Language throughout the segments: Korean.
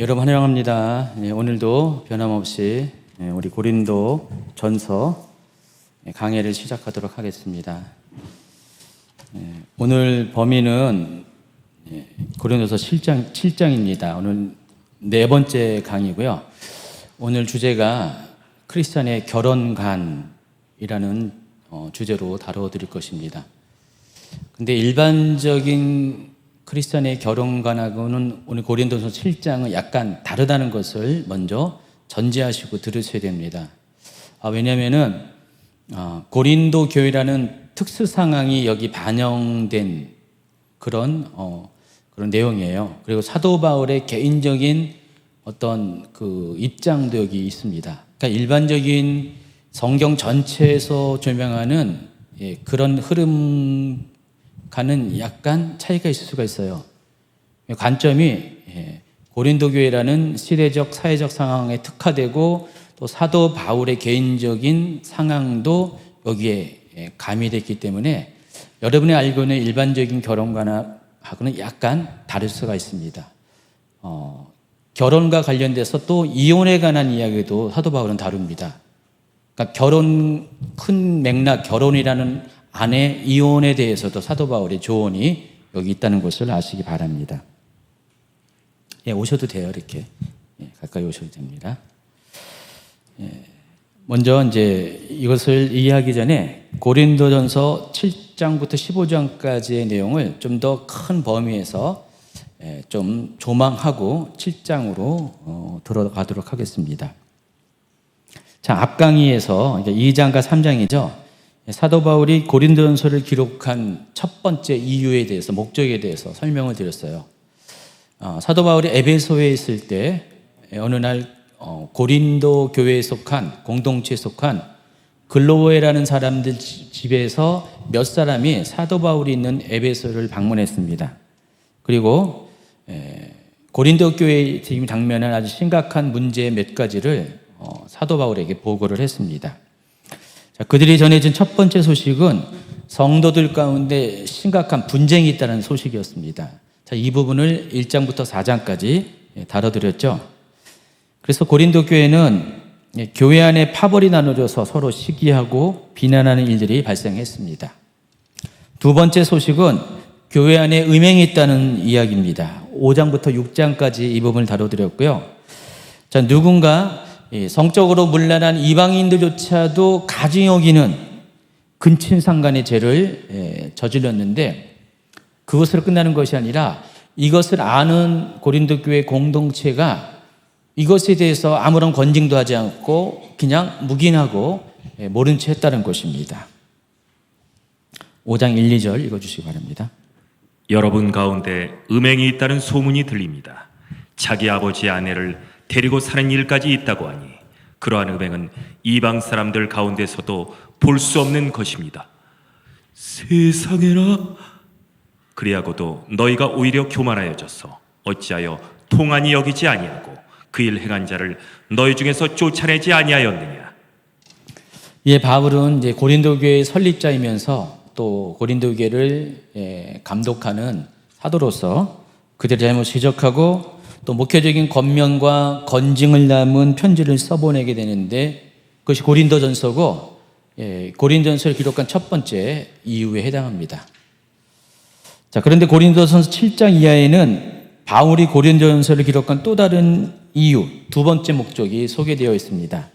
여러분 환영합니다. 오늘도 변함없이 우리 고린도 전서 강해를 시작하도록 하겠습니다. 오늘 범위는 고린도서 7장입니다. 오늘 네 번째 강의고요. 오늘 주제가 크리스찬의 결혼관이라는 주제로 다뤄드릴 것입니다. 근데 일반적인 크리스찬의 결혼관하고는 오늘 고린도서 7장은 약간 다르다는 것을 먼저 전제하시고 들으셔야 됩니다. 왜냐하면은 고린도 교회라는 특수 상황이 여기 반영된 그런 내용이에요. 그리고 사도 바울의 개인적인 어떤 그 입장도 여기 있습니다. 그러니까 일반적인 성경 전체에서 조명하는 그런 흐름 가는 약간 차이가 있을 수가 있어요. 관점이 고린도 교회라는 시대적 사회적 상황에 특화되고 또 사도 바울의 개인적인 상황도 여기에 가미됐기 때문에 여러분이 알고 있는 일반적인 결혼관하고는 약간 다를 수가 있습니다. 결혼과 관련돼서 또 이혼에 관한 이야기도 사도 바울은 다룹니다. 그러니까 큰 맥락 결혼이라는 아내 이혼에 대해서도 사도 바울의 조언이 여기 있다는 것을 아시기 바랍니다. 오셔도 돼요. 이렇게 가까이 오셔도 됩니다. 먼저 이제 이것을 이해하기 전에 고린도전서 7장부터 15장까지의 내용을 좀 더 큰 범위에서 좀 조망하고 7장으로 들어가도록 하겠습니다. 자, 앞 강의에서 2장과 3장이죠. 사도 바울이 고린도전서를 기록한 첫 번째 이유에 대해서, 목적에 대해서 설명을 드렸어요. 사도 바울이 에베소에 있을 때 어느 날 고린도 교회에 속한, 공동체에 속한 글로웨라는 사람들 집에서 몇 사람이 사도 바울이 있는 에베소를 방문했습니다. 그리고 고린도 교회에 지금 당면한 아주 심각한 문제 몇 가지를 사도 바울에게 보고를 했습니다. 그들이 전해진 첫 번째 소식은 성도들 가운데 심각한 분쟁이 있다는 소식이었습니다. 이 부분을 1장부터 4장까지 다뤄드렸죠. 그래서 고린도 교회는 교회 안에 파벌이 나눠져서 서로 시기하고 비난하는 일들이 발생했습니다. 두 번째 소식은 교회 안에 음행이 있다는 이야기입니다. 5장부터 6장까지 이 부분을 다뤄드렸고요. 누군가 성적으로 문란한 이방인들조차도 가증히 여기는 근친상간의 죄를 저질렀는데 그것으로 끝나는 것이 아니라 이것을 아는 고린도 교회 공동체가 이것에 대해서 아무런 권징도 하지 않고 그냥 묵인하고 모른 채 했다는 것입니다. 5장 1, 2절 읽어주시기 바랍니다. 여러분 가운데 음행이 있다는 소문이 들립니다. 자기 아버지 아내를 데리고 사는 일까지 있다고 하니 그러한 음행은 이방 사람들 가운데서도 볼 수 없는 것입니다. 세상에나. 그리하고도 너희가 오히려 교만하여져서 어찌하여 통한이 여기지 아니하고 그 일 행한 자를 너희 중에서 쫓아내지 아니하였느냐. 바울은 이제 고린도 교회의 설립자이면서 또 고린도 교회를 감독하는 사도로서 그들의 잘못을 지적하고 또 목회적인 권면과 건징을 담은 편지를 써보내게 되는데 그것이 고린도전서고 고린도전서를 기록한 첫 번째 이유에 해당합니다. 자, 그런데 고린도전서 7장 이하에는 바울이 고린도전서를 기록한 또 다른 이유, 두 번째 목적이 소개되어 있습니다.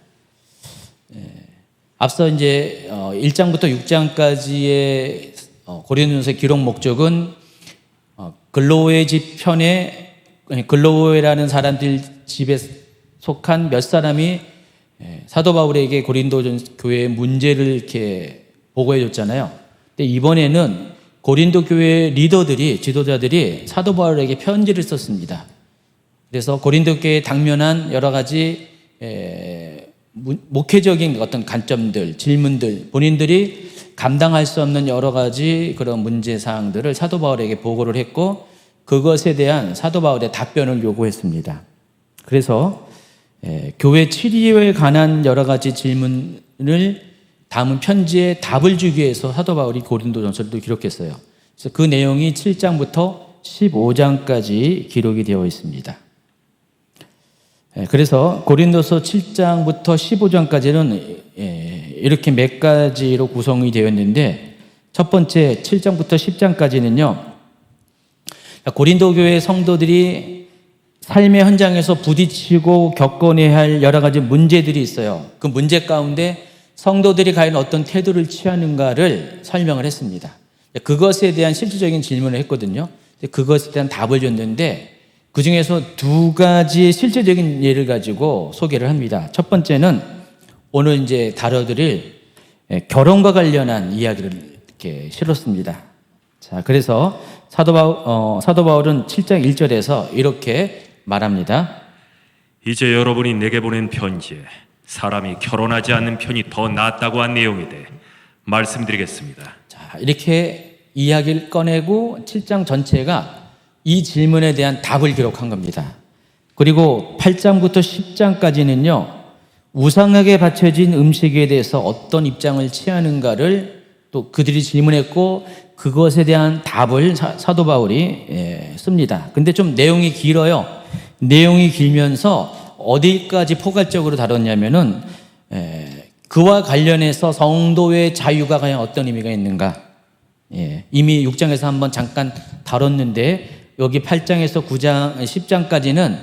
앞서 이제 1장부터 6장까지의 고린도전서 기록 목적은 글로웨 집 편에 글로웨라는 사람들 집에 속한 몇 사람이 사도 바울에게 고린도 교회의 문제를 이렇게 보고해 줬잖아요. 근데 이번에는 고린도 교회 리더들이, 지도자들이 사도 바울에게 편지를 썼습니다. 그래서 고린도 교회에 당면한 여러 가지 목회적인 어떤 관점들, 질문들, 본인들이 감당할 수 없는 여러 가지 그런 문제 사항들을 사도 바울에게 보고를 했고 그것에 대한 사도 바울의 답변을 요구했습니다. 그래서 교회 치리에 관한 여러 가지 질문을 담은 편지에 답을 주기 위해서 사도 바울이 고린도전서를 기록했어요. 그래서 그 내용이 7장부터 15장까지 기록이 되어 있습니다. 그래서 고린도서 7장부터 15장까지는 이렇게 몇 가지로 구성이 되어 있는데, 첫 번째 7장부터 10장까지는요, 고린도 교회 성도들이 삶의 현장에서 부딪히고 겪어내야 할 여러 가지 문제들이 있어요. 그 문제 가운데 성도들이 과연 어떤 태도를 취하는가를 설명을 했습니다. 그것에 대한 실질적인 질문을 했거든요. 그것에 대한 답을 줬는데, 그 중에서 두 가지 실제적인 예를 가지고 소개를 합니다. 첫 번째는 오늘 이제 다뤄드릴 결혼과 관련한 이야기를 이렇게 실었습니다. 자, 그래서 사도 바울은 7장 1절에서 이렇게 말합니다. 이제 여러분이 내게 보낸 편지에 사람이 결혼하지 않는 편이 더 낫다고 한 내용에 대해 말씀드리겠습니다. 자, 이렇게 이야기를 꺼내고 7장 전체가 이 질문에 대한 답을 기록한 겁니다. 그리고 8장부터 10장까지는요, 우상에게 바쳐진 음식에 대해서 어떤 입장을 취하는가를 또 그들이 질문했고, 그것에 대한 답을 사도 바울이 씁니다. 근데 좀 내용이 길어요. 내용이 길면서 어디까지 포괄적으로 다뤘냐면은, 그와 관련해서 성도의 자유가 과연 어떤 의미가 있는가. 이미 6장에서 한번 잠깐 다뤘는데, 여기 8장에서 9장, 10장까지는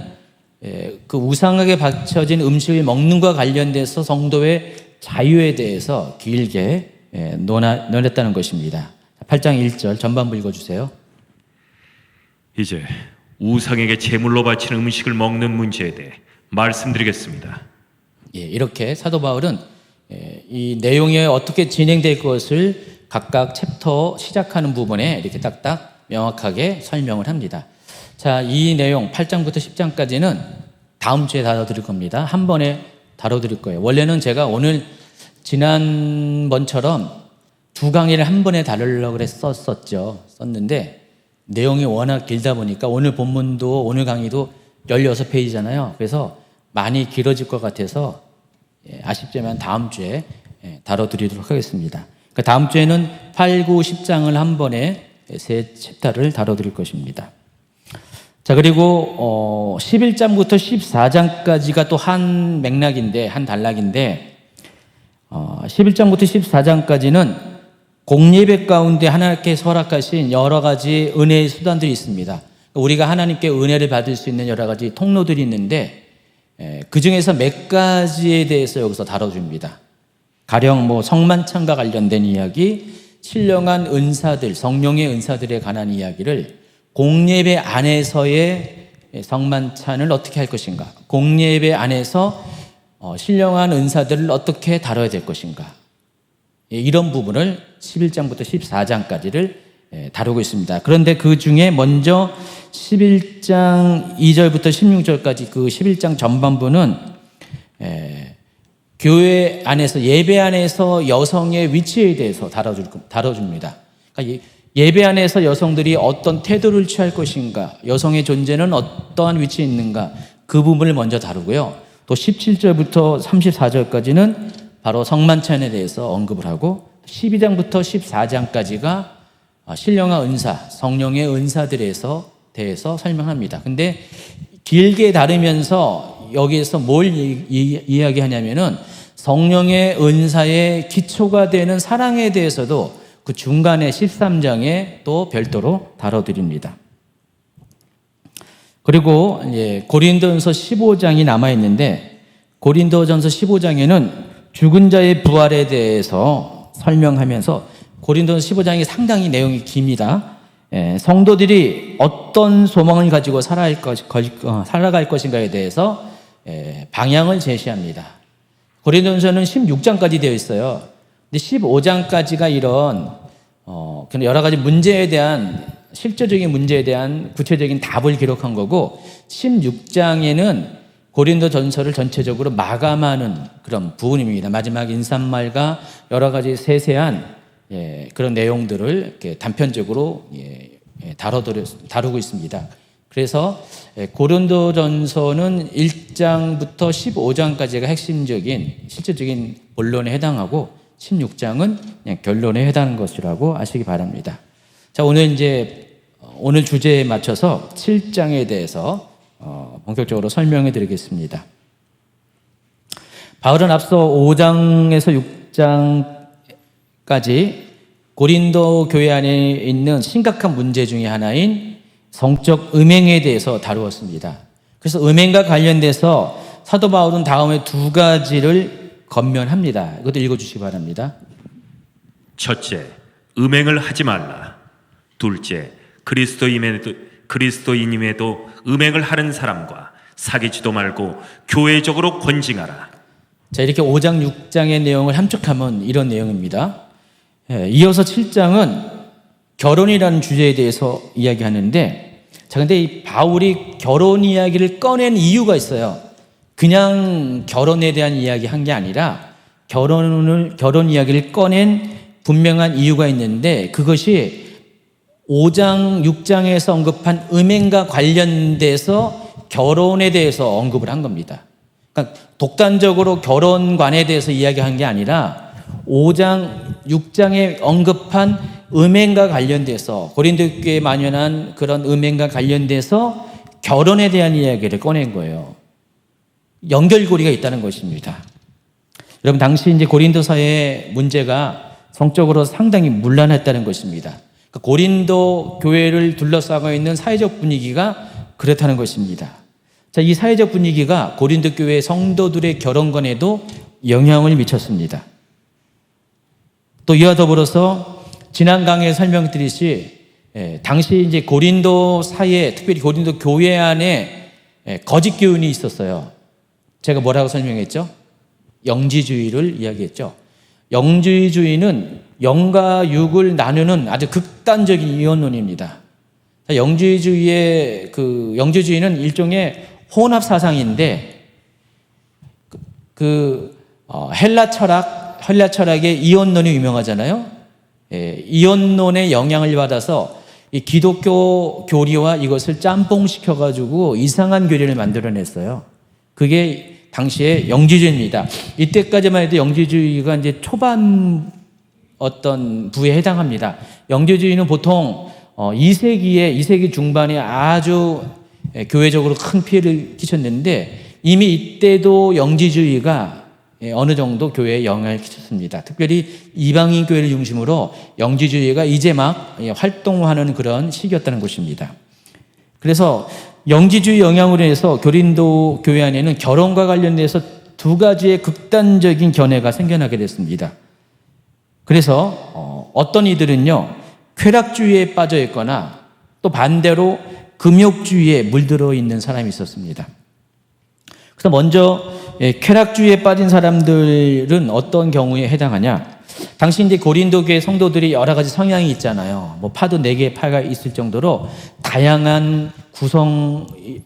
그 우상에게 바쳐진 음식을 먹는 것과 관련돼서 성도의 자유에 대해서 길게 논했다는 것입니다. 8장 1절 전반부 읽어주세요. 이제 우상에게 제물로 바치는 음식을 먹는 문제에 대해 말씀드리겠습니다. 이렇게 사도 바울은 이 내용이 어떻게 진행될 것을 각각 챕터 시작하는 부분에 이렇게 딱딱 명확하게 설명을 합니다. 자, 이 내용 8장부터 10장까지는 다음 주에 다뤄드릴 겁니다. 한 번에 다뤄드릴 거예요. 원래는 제가 오늘 지난번처럼 두 강의를 한 번에 다루려고 썼는데 내용이 워낙 길다 보니까 오늘 본문도 오늘 강의도 16페이지잖아요. 그래서 많이 길어질 것 같아서 아쉽지만 다음 주에 다뤄드리도록 하겠습니다. 그러니까 다음 주에는 8, 9, 10장을 한 번에 세 챕터를 다뤄드릴 것입니다. 자, 그리고 11장부터 14장까지가 또 한 맥락인데, 한 단락인데, 11장부터 14장까지는 공예배 가운데 하나님께서 허락하신 여러 가지 은혜의 수단들이 있습니다. 우리가 하나님께 은혜를 받을 수 있는 여러 가지 통로들이 있는데, 그 중에서 몇 가지에 대해서 여기서 다뤄줍니다. 가령 성만찬과 관련된 이야기, 신령한 은사들, 성령의 은사들에 관한 이야기를 공예배 안에서의 성만찬을 어떻게 할 것인가, 공예배 안에서 신령한 은사들을 어떻게 다뤄야 될 것인가, 이런 부분을 11장부터 14장까지를 다루고 있습니다. 그런데 그 중에 먼저 11장 2절부터 16절까지 그 11장 전반부는 교회 안에서, 예배 안에서 여성의 위치에 대해서 다뤄줍니다. 그러니까 예배 안에서 여성들이 어떤 태도를 취할 것인가, 여성의 존재는 어떠한 위치에 있는가, 그 부분을 먼저 다루고요. 또 17절부터 34절까지는 바로 성만찬에 대해서 언급을 하고, 12장부터 14장까지가 신령한 은사, 성령의 은사들에 대해서 설명합니다. 근데 길게 다루면서 여기에서 뭘 이야기하냐면은 성령의 은사의 기초가 되는 사랑에 대해서도 그 중간에 13장에 또 별도로 다뤄드립니다. 그리고 고린도전서 15장이 남아있는데, 고린도전서 15장에는 죽은 자의 부활에 대해서 설명하면서, 고린도전서 15장이 상당히 내용이 깁니다. 성도들이 어떤 소망을 가지고 살아갈 것인가에 대해서 방향을 제시합니다. 고린도전서는 16장까지 되어 있어요. 근데 15장까지가 이런 여러 가지 문제에 대한, 실제적인 문제에 대한 구체적인 답을 기록한 거고, 16장에는 고린도전서를 전체적으로 마감하는 그런 부분입니다. 마지막 인사말과 여러 가지 세세한 그런 내용들을 이렇게 단편적으로 다루고 있습니다. 그래서 고린도전서는 1장부터 15장까지가 핵심적인 실제적인 본론에 해당하고, 16장은 그냥 결론에 해당하는 것이라고 아시기 바랍니다. 자, 오늘 주제에 맞춰서 7장에 대해서 본격적으로 설명해 드리겠습니다. 바울은 앞서 5장에서 6장까지 고린도 교회 안에 있는 심각한 문제 중에 하나인 성적 음행에 대해서 다루었습니다. 그래서 음행과 관련돼서 사도 바울은 다음에 두 가지를 권면합니다. 이것도 읽어주시기 바랍니다. 첫째, 음행을 하지 말라. 둘째, 그리스도인임에도 음행을 하는 사람과 사귀지도 말고 교회적으로 권징하라. 자, 이렇게 5장, 6장의 내용을 함축하면 이런 내용입니다. 이어서 7장은 결혼이라는 주제에 대해서 이야기하는데, 자, 근데 이 바울이 결혼 이야기를 꺼낸 이유가 있어요. 그냥 결혼에 대한 이야기 한 게 아니라 결혼 이야기를 꺼낸 분명한 이유가 있는데, 그것이 5장, 6장에서 언급한 음행과 관련돼서 결혼에 대해서 언급을 한 겁니다. 그러니까 독단적으로 결혼관에 대해서 이야기한 게 아니라 5장, 6장에 언급한 음행과 관련돼서 고린도 교회에 만연한 그런 음행과 관련돼서 결혼에 대한 이야기를 꺼낸 거예요. 연결고리가 있다는 것입니다. 여러분, 당시 이제 고린도 사회의 문제가 성적으로 상당히 문란했다는 것입니다. 그러니까 고린도 교회를 둘러싸고 있는 사회적 분위기가 그렇다는 것입니다. 자, 이 사회적 분위기가 고린도 교회 성도들의 결혼관에도 영향을 미쳤습니다. 또 이와 더불어서 지난 강의에 설명드렸듯이 당시 이제 고린도 사이에, 특별히 고린도 교회 안에 거짓 교훈이 있었어요. 제가 뭐라고 설명했죠? 영지주의를 이야기했죠. 영지주의는 영과 육을 나누는 아주 극단적인 이원론입니다. 영지주의는 일종의 혼합 사상인데, 헬라 철학의 이원론이 유명하잖아요. 이원론의 영향을 받아서 이 기독교 교리와 이것을 짬뽕시켜가지고 이상한 교리를 만들어냈어요. 그게 당시의 영지주의입니다. 이때까지만 해도 영지주의가 이제 초반 어떤 부에 해당합니다. 영지주의는 보통 2세기 중반에 아주 교회적으로 큰 피해를 끼쳤는데, 이미 이때도 영지주의가 어느 정도 교회에 영향을 끼쳤습니다. 특별히 이방인 교회를 중심으로 영지주의가 이제 막 활동하는 그런 시기였다는 것입니다. 그래서 영지주의 영향으로 해서 고린도 교회 안에는 결혼과 관련돼서 두 가지의 극단적인 견해가 생겨나게 됐습니다. 그래서 어떤 이들은요, 쾌락주의에 빠져 있거나 또 반대로 금욕주의에 물들어 있는 사람이 있었습니다. 그래서 먼저 쾌락주의에 빠진 사람들은 어떤 경우에 해당하냐? 당시 이제 고린도 교회 성도들이 여러 가지 성향이 있잖아요. 뭐 파도 4개의 파가 있을 정도로 다양한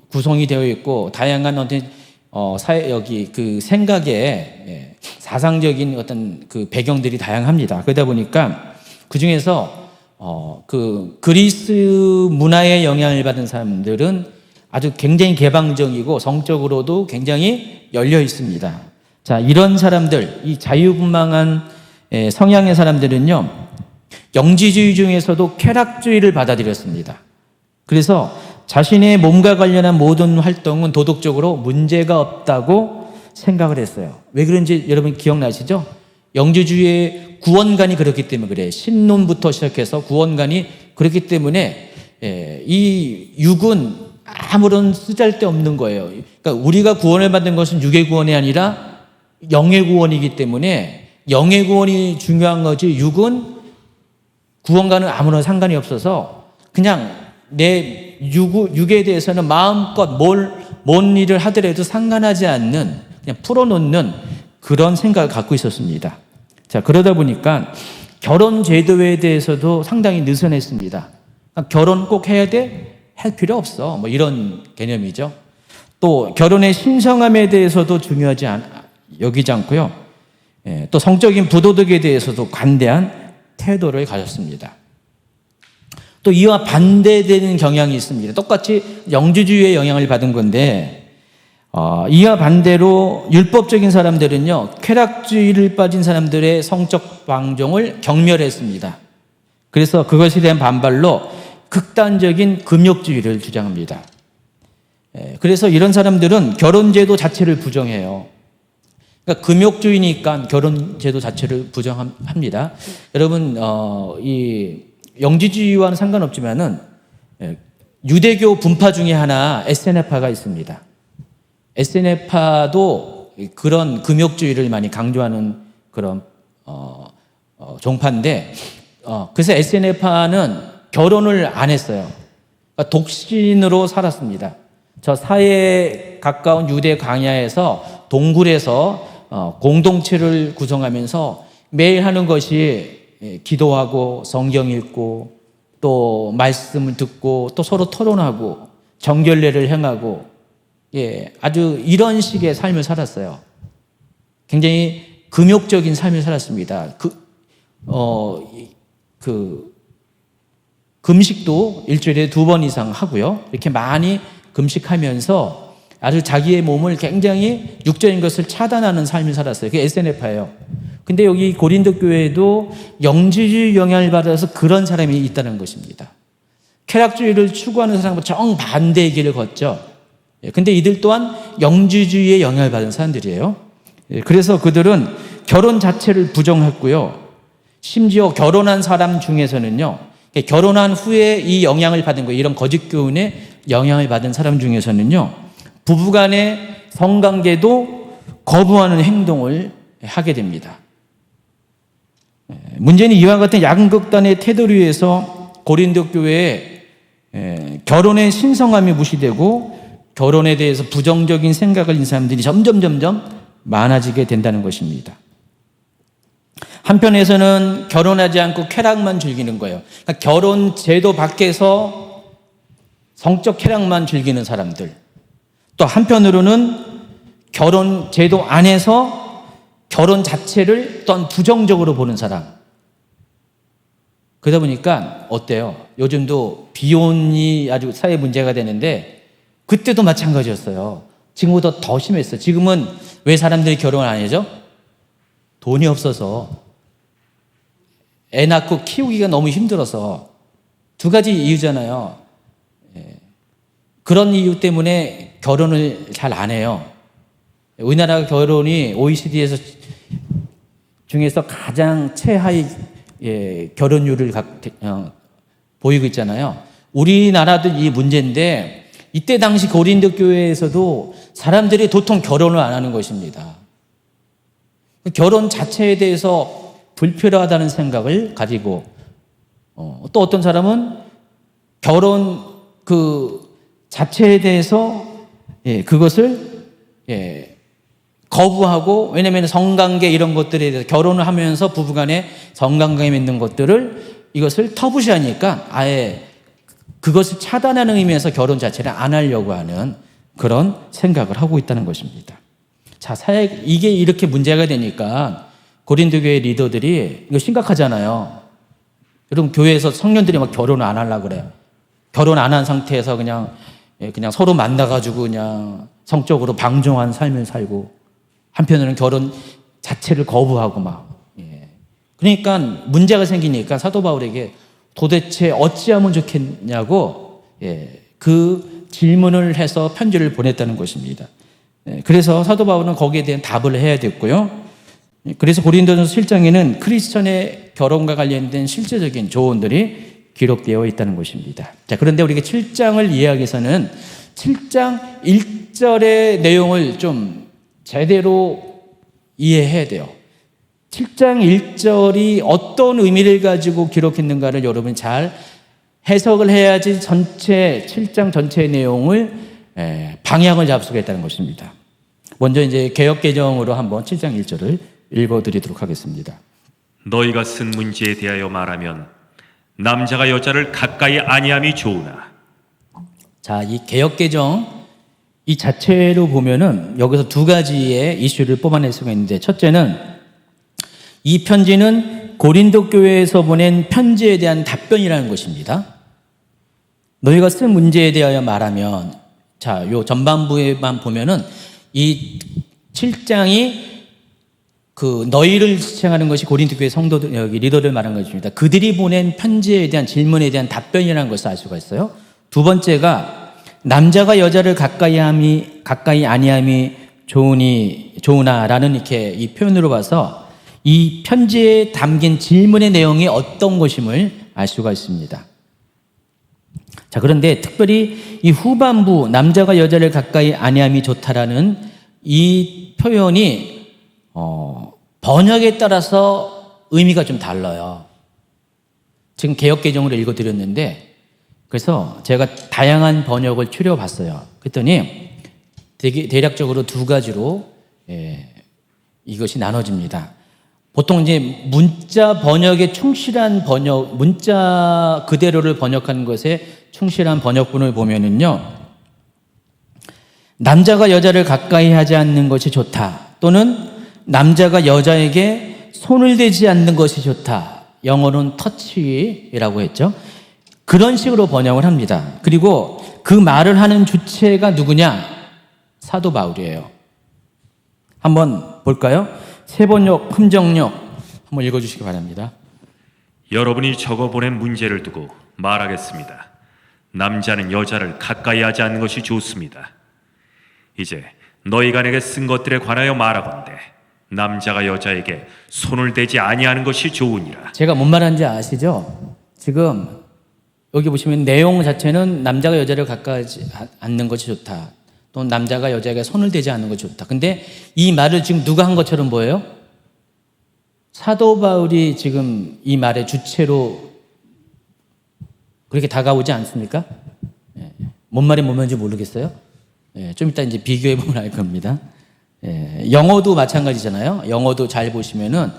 구성이 되어 있고, 다양한 어떤 생각의 사상적인 어떤 그 배경들이 다양합니다. 그러다 보니까 그 중에서 그리스 문화의 영향을 받은 사람들은 아주 굉장히 개방적이고 성적으로도 굉장히 열려 있습니다. 자, 이런 사람들, 이 자유분방한 성향의 사람들은요, 영지주의 중에서도 쾌락주의를 받아들였습니다. 그래서 자신의 몸과 관련한 모든 활동은 도덕적으로 문제가 없다고 생각을 했어요. 왜 그런지 여러분 기억나시죠? 영지주의의 구원관이 그렇기 때문에 그래요. 신론부터 시작해서 구원관이 그렇기 때문에 이 육은 아무런 쓰잘데없는 거예요. 그러니까 우리가 구원을 받는 것은 육의 구원이 아니라 영의 구원이기 때문에 영의 구원이 중요한 거지, 육은 구원과는 아무런 상관이 없어서 그냥 내 육에 대해서는 마음껏 뭔 일을 하더라도 상관하지 않는, 그냥 풀어놓는 그런 생각을 갖고 있었습니다. 자, 그러다 보니까 결혼 제도에 대해서도 상당히 느슨했습니다. 그러니까 결혼 꼭 해야 돼? 할 필요 없어. 뭐 이런 개념이죠. 또 결혼의 신성함에 대해서도 여기지 않고요. 또 성적인 부도덕에 대해서도 관대한 태도를 가졌습니다. 또 이와 반대되는 경향이 있습니다. 똑같이 영지주의의 영향을 받은 건데, 이와 반대로 율법적인 사람들은요, 쾌락주의를 빠진 사람들의 성적 방종을 경멸했습니다. 그래서 그것에 대한 반발로 극단적인 금욕주의를 주장합니다. 그래서 이런 사람들은 결혼제도 자체를 부정해요. 그러니까 금욕주의니까 결혼제도 자체를 부정합니다. 여러분, 이 영지주의와는 상관없지만은 유대교 분파 중에 하나 SNF파가 있습니다. SNF파도 그런 금욕주의를 많이 강조하는 그런 종파인데, 그래서 SNF파는 결혼을 안 했어요. 그러니까 독신으로 살았습니다. 저 사해에 가까운 유대 광야에서 동굴에서 공동체를 구성하면서 매일 하는 것이 기도하고 성경 읽고 또 말씀을 듣고 또 서로 토론하고 정결례를 행하고 아주 이런 식의 삶을 살았어요. 굉장히 금욕적인 삶을 살았습니다. 금식도 일주일에 2번 이상 하고요. 이렇게 많이 금식하면서 아주 자기의 몸을 굉장히 육적인 것을 차단하는 삶을 살았어요. 그게 SNF파예요. 근데 여기 고린도 교회에도 영지주의 영향을 받아서 그런 사람이 있다는 것입니다. 쾌락주의를 추구하는 사람과 정반대의 길을 걷죠. 근데 이들 또한 영지주의에 영향을 받은 사람들이에요. 그래서 그들은 결혼 자체를 부정했고요. 심지어 결혼한 사람 중에서는요, 결혼한 후에 이 영향을 받은 거예요. 이런 거짓 교훈에 영향을 받은 사람 중에서는요, 부부간의 성관계도 거부하는 행동을 하게 됩니다. 문제는 이와 같은 야근극단의 태도를 위해서 고린도 교회에 결혼의 신성함이 무시되고 결혼에 대해서 부정적인 생각을 가진 사람들이 점점 많아지게 된다는 것입니다. 한편에서는 결혼하지 않고 쾌락만 즐기는 거예요. 그러니까 결혼 제도 밖에서 성적 쾌락만 즐기는 사람들. 또 한편으로는 결혼 제도 안에서 결혼 자체를 또한 부정적으로 보는 사람. 그러다 보니까 어때요? 요즘도 비혼이 아주 사회 문제가 되는데 그때도 마찬가지였어요. 지금보다 더 심했어요. 지금은 왜 사람들이 결혼을 안 하죠? 돈이 없어서. 애 낳고 키우기가 너무 힘들어서. 2가지 이유잖아요. 그런 이유 때문에 결혼을 잘 안 해요. 우리나라 결혼이 OECD에서 중에서 가장 최하위 결혼율을 보이고 있잖아요. 우리나라도 이 문제인데 이때 당시 고린도 교회에서도 사람들이 도통 결혼을 안 하는 것입니다. 결혼 자체에 대해서 불필요하다는 생각을 가지고 또 어떤 사람은 결혼 그 자체에 대해서 그것을 거부하고, 왜냐하면 성관계 이런 것들에 대해서 결혼을 하면서 부부간에 성관계에 맺는 것들을 이것을 터부시하니까 아예 그것을 차단하는 의미에서 결혼 자체를 안 하려고 하는 그런 생각을 하고 있다는 것입니다. 자, 이게 이렇게 문제가 되니까 고린도 교회 리더들이 이거 심각하잖아요. 여러분 교회에서 청년들이 막 결혼을 안 하려고 그래요. 결혼 안 한 상태에서 그냥 서로 만나가지고 그냥 성적으로 방종한 삶을 살고, 한편으로는 결혼 자체를 거부하고 막. 그러니까 문제가 생기니까 사도 바울에게 도대체 어찌하면 좋겠냐고 그 질문을 해서 편지를 보냈다는 것입니다. 그래서 사도 바울은 거기에 대한 답을 해야 됐고요. 그래서 고린도전서 7장에는 크리스천의 결혼과 관련된 실제적인 조언들이 기록되어 있다는 것입니다. 자, 그런데 우리가 7장을 이해하기 위해서는 7장 1절의 내용을 좀 제대로 이해해야 돼요. 7장 1절이 어떤 의미를 가지고 기록했는가를 여러분 잘 해석을 해야지 전체 7장 전체의 내용을 방향을 잡수겠다는 것입니다. 먼저 이제 개역개정으로 한번 7장 1절을 읽어드리도록 하겠습니다. 너희가 쓴 문제에 대하여 말하면 남자가 여자를 가까이 아니함이 좋으나. 자, 이 개역개정 이 자체로 보면은 여기서 2가지의 이슈를 뽑아낼 수가 있는데, 첫째는 이 편지는 고린도 교회에서 보낸 편지에 대한 답변이라는 것입니다. 너희가 쓴 문제에 대하여 말하면, 자, 요 전반부에만 보면은 이 7장이 그 너희를 지칭하는 것이 고린도 교회 성도들, 여기 리더를 말하는 것입니다. 그들이 보낸 편지에 대한 질문에 대한 답변이라는 것을 알 수가 있어요. 2번째가 남자가 여자를 가까이 아니함이 좋으나라는 이렇게 이 표현으로 봐서 이 편지에 담긴 질문의 내용이 어떤 것임을 알 수가 있습니다. 자, 그런데 특별히 이 후반부 남자가 여자를 가까이 아니함이 좋다라는 이 표현이 번역에 따라서 의미가 좀 달라요. 지금 개역개정으로 읽어드렸는데 그래서 제가 다양한 번역을 추려봤어요. 그랬더니 대략적으로 두 가지로 이것이 나눠집니다. 보통 이제 문자 번역에 충실한 문자 그대로를 번역하는 것에 충실한 번역본을 보면은요, 남자가 여자를 가까이 하지 않는 것이 좋다, 또는 남자가 여자에게 손을 대지 않는 것이 좋다. 영어로는 터치라고 했죠. 그런 식으로 번역을 합니다. 그리고 그 말을 하는 주체가 누구냐? 사도 바울이에요. 한번 볼까요? 세번역, 흠정역 한번 읽어주시기 바랍니다. 여러분이 적어보낸 문제를 두고 말하겠습니다. 남자는 여자를 가까이 하지 않는 것이 좋습니다. 이제 너희가 내게 쓴 것들에 관하여 말하건대 남자가 여자에게 손을 대지 아니하는 것이 좋으니라. 제가 뭔 말하는지 아시죠? 지금 여기 보시면 내용 자체는 남자가 여자를 가까이 하지 않는 것이 좋다, 또 남자가 여자에게 손을 대지 않는 것이 좋다. 근데 이 말을 지금 누가 한 것처럼 보여요? 사도 바울이 지금 이 말의 주체로 그렇게 다가오지 않습니까? 뭔 말이 뭔지 모르겠어요? 좀 이따 이제 비교해 보면 알 겁니다. 영어도 마찬가지잖아요. 영어도 잘 보시면은